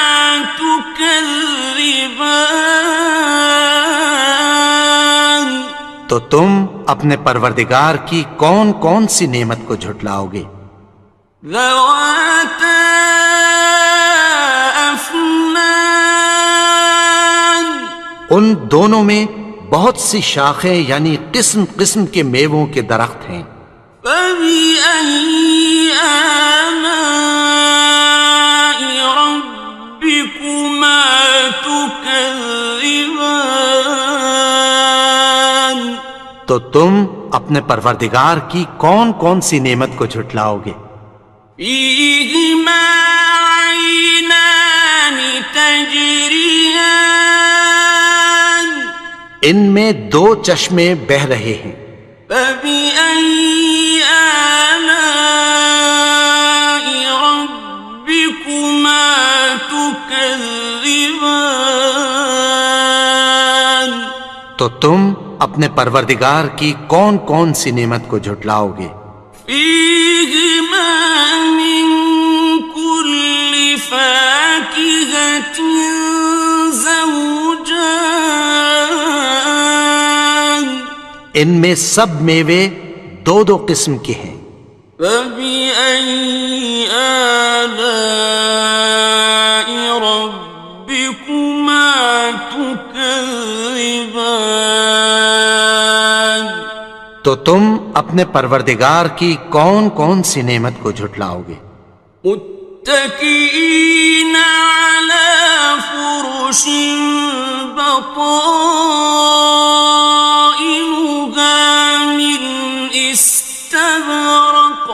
[SPEAKER 1] تكذبان؟
[SPEAKER 2] تو تم اپنے پروردگار کی کون کون سی نعمت کو جھٹلاؤ گے؟
[SPEAKER 1] ذواتا افنان،
[SPEAKER 2] ان دونوں میں بہت سی شاخیں یعنی قسم قسم کے میووں کے درخت ہیں۔
[SPEAKER 1] فبأي آلاء ربكما تكذبان؟
[SPEAKER 2] تو تم اپنے پروردگار کی کون کون سی نعمت کو جھٹلاؤ گے؟
[SPEAKER 1] فيهما عينان تجريان،
[SPEAKER 2] ان میں دو چشمے بہہ رہے ہیں۔
[SPEAKER 1] فبأي آلاء ربكما تكذبان؟
[SPEAKER 2] تو تم اپنے پروردگار کی کون کون سی نعمت کو جھٹلاؤ گے؟
[SPEAKER 1] فيهما من كل فاكهة زوجان،
[SPEAKER 2] ان میں سب میوے دو دو قسم کے ہیں۔
[SPEAKER 1] فبأي آلاء ربكما تكذبان؟
[SPEAKER 2] تو تم اپنے پروردگار کی کون کون سی نعمت کو جھٹلاؤ گے؟
[SPEAKER 1] متكئين على فرش بطائنها من استبرق،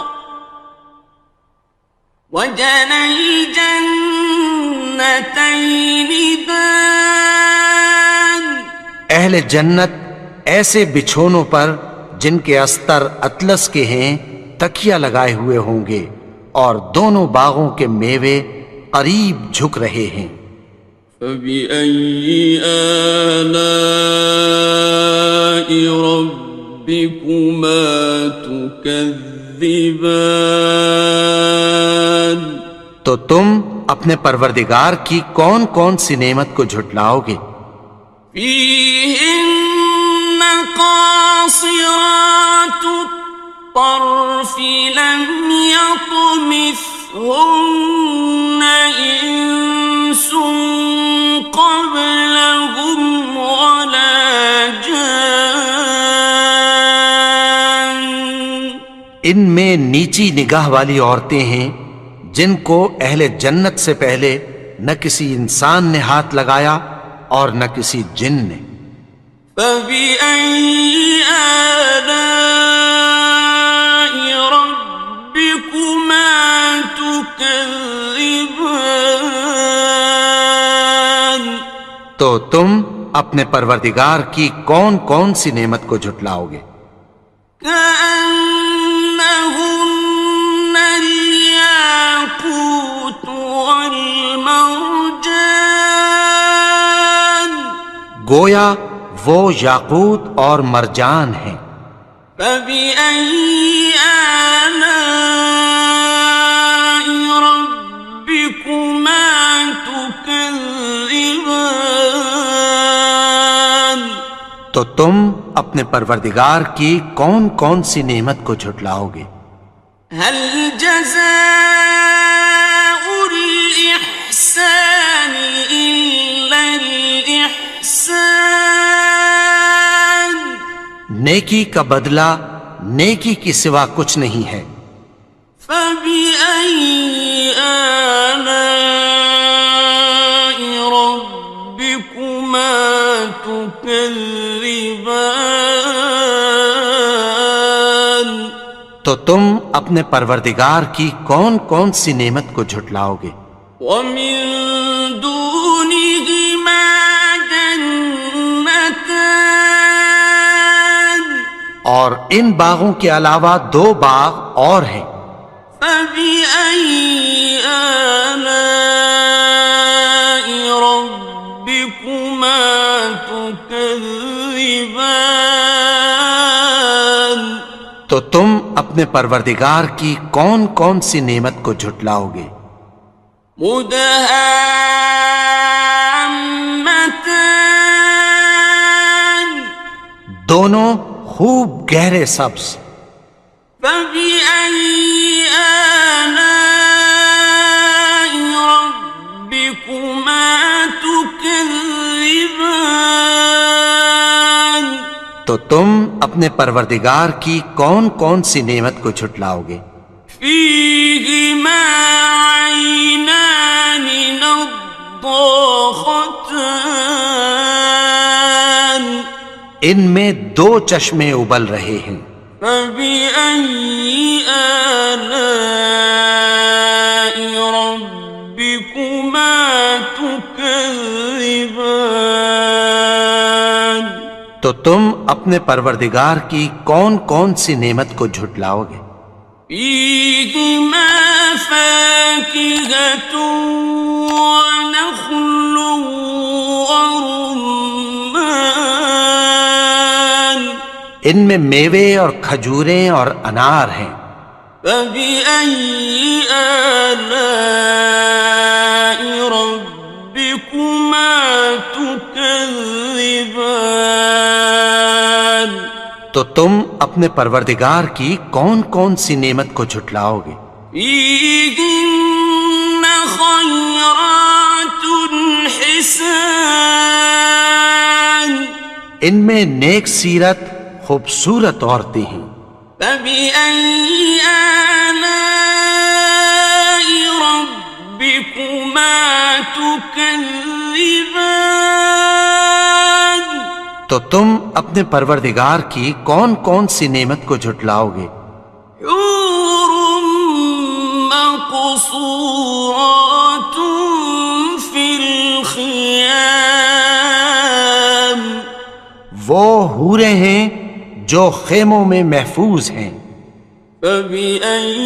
[SPEAKER 1] وجنى الجنتين دان،
[SPEAKER 2] اہل جنت ایسے بچھونوں پر جن کے استر اطلس کے ہیں تکیہ لگائے ہوئے ہوں گے، اور دونوں باغوں کے میوے قریب جھک رہے ہیں۔
[SPEAKER 1] فبأي آلاء ربكما تكذبان؟
[SPEAKER 2] تو تم اپنے پروردگار کی کون کون سی نعمت کو جھٹلاؤ گے؟
[SPEAKER 1] فيهن قاصرات الطرف لم يطمثهن إنس قبلهم ولا جان،
[SPEAKER 2] ان میں نیچی نگاہ والی عورتیں ہیں جن کو اہل جنت سے پہلے نہ کسی انسان نے ہاتھ لگایا اور نہ کسی جن نے۔
[SPEAKER 1] فبأي آلاء ربكما تكذبان؟
[SPEAKER 2] تو تم اپنے پروردگار کی کون کون سی نعمت کو جھٹلاؤ گے؟
[SPEAKER 1] كأنهن الياقوت والمرجان،
[SPEAKER 2] گویا وہ یاقوت اور مرجان ہیں۔
[SPEAKER 1] فبأي آلاء ربكما تكذبان؟
[SPEAKER 2] تو تم اپنے پروردگار کی کون کون سی نعمت کو جھٹلاؤ گے؟
[SPEAKER 1] هل جزاء الإحسان إلا الإحسان؟
[SPEAKER 2] نیکی کا بدلہ نیکی کی سوا کچھ نہیں ہے۔
[SPEAKER 1] فبأي آلاء ربكما تكذبان؟
[SPEAKER 2] تو تم اپنے پروردگار کی کون کون سی نعمت کو جھٹلاؤ گے؟
[SPEAKER 1] ومن دونهما جنتان،
[SPEAKER 2] اور ان باغوں کے علاوہ دو باغ اور ہیں۔
[SPEAKER 1] فبأي آلاء ربكما تكذبان؟
[SPEAKER 2] تو تم اپنے پروردگار کی کون کون سی نعمت کو جھٹلاؤ گے؟
[SPEAKER 1] مدہامتان
[SPEAKER 2] دونوں خوب گہرے سبز.
[SPEAKER 1] فبأي آلاء ربكما تكذبان
[SPEAKER 2] تو تم اپنے پروردگار کی کون کون سی نعمت کو جھٹلاؤ گے؟
[SPEAKER 1] فيهما عينان نضاختان
[SPEAKER 2] ان میں دو چشمے ابل رہے ہیں.
[SPEAKER 1] فبأي آلاء ربكما تكذبان
[SPEAKER 2] تو تم اپنے پروردگار کی کون کون سی نعمت کو جھٹلاؤ گے؟
[SPEAKER 1] فيهما فاكهة ونخل ورمان
[SPEAKER 2] ان میں میوے اور کھجوریں اور انار ہیں.
[SPEAKER 1] فبأي آلاء ربكما تكذبان
[SPEAKER 2] تو تم اپنے پروردگار کی کون کون سی نعمت کو جھٹلاؤ گے؟
[SPEAKER 1] فيهن خيرات حسان
[SPEAKER 2] ان میں نیک سیرت خوبصورت عورتیں ہیں.
[SPEAKER 1] فبأي آلاء ربكما تكذبان
[SPEAKER 2] تو تم اپنے پروردگار کی کون کون سی نعمت کو جھٹلاؤ گے؟
[SPEAKER 1] حور مقصورات في الخيام
[SPEAKER 2] وہ حوریں ہیں جو خیموں میں محفوظ ہیں.
[SPEAKER 1] فبأي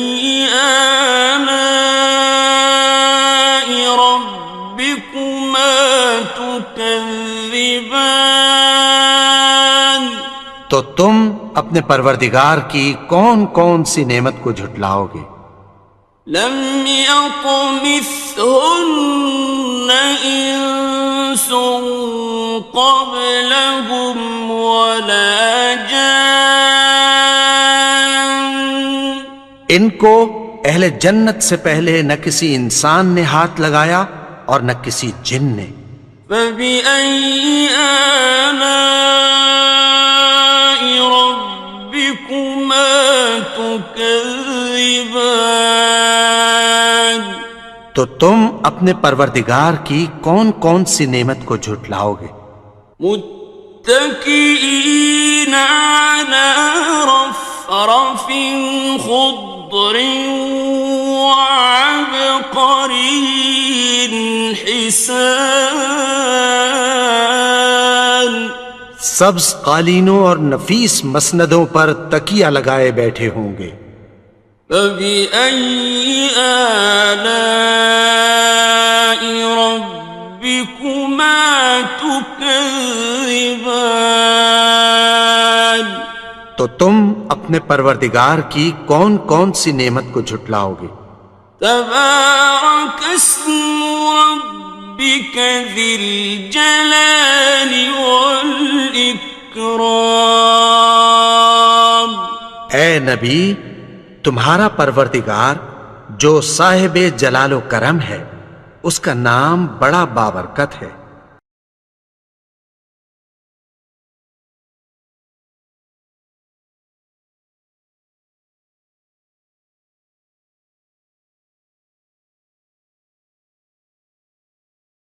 [SPEAKER 1] آلاء ربكما تكذبان
[SPEAKER 2] تو تم اپنے پروردگار کی کون کون سی نعمت کو جھٹلاؤ گے؟
[SPEAKER 1] لم يطمثهن إنس قبلهم ولا جان
[SPEAKER 2] ان کو اہل جنت سے پہلے نہ کسی انسان نے ہاتھ لگایا اور نہ کسی جن نے.
[SPEAKER 1] فبأي آلاء ربكما تكذبان
[SPEAKER 2] تو تم اپنے پروردگار کی کون کون سی نعمت کو جھٹلاؤ گے؟
[SPEAKER 1] متكئين على رفرف خضر وعبقري حسان
[SPEAKER 2] سبز قالینوں اور نفیس مسندوں پر تکیہ لگائے بیٹھے ہوں گے.
[SPEAKER 1] فبأي آلاء ربكما تكذبان
[SPEAKER 2] تو تم اپنے پروردگار کی کون کون سی نعمت کو جھٹلاؤ گے؟
[SPEAKER 1] تبارك اسم ربك ذي الجلال والإكرام
[SPEAKER 2] اے نبی، تمہارا پروردگار جو صاحب جلال و کرم ہے، اس کا نام بڑا بابرکت ہے.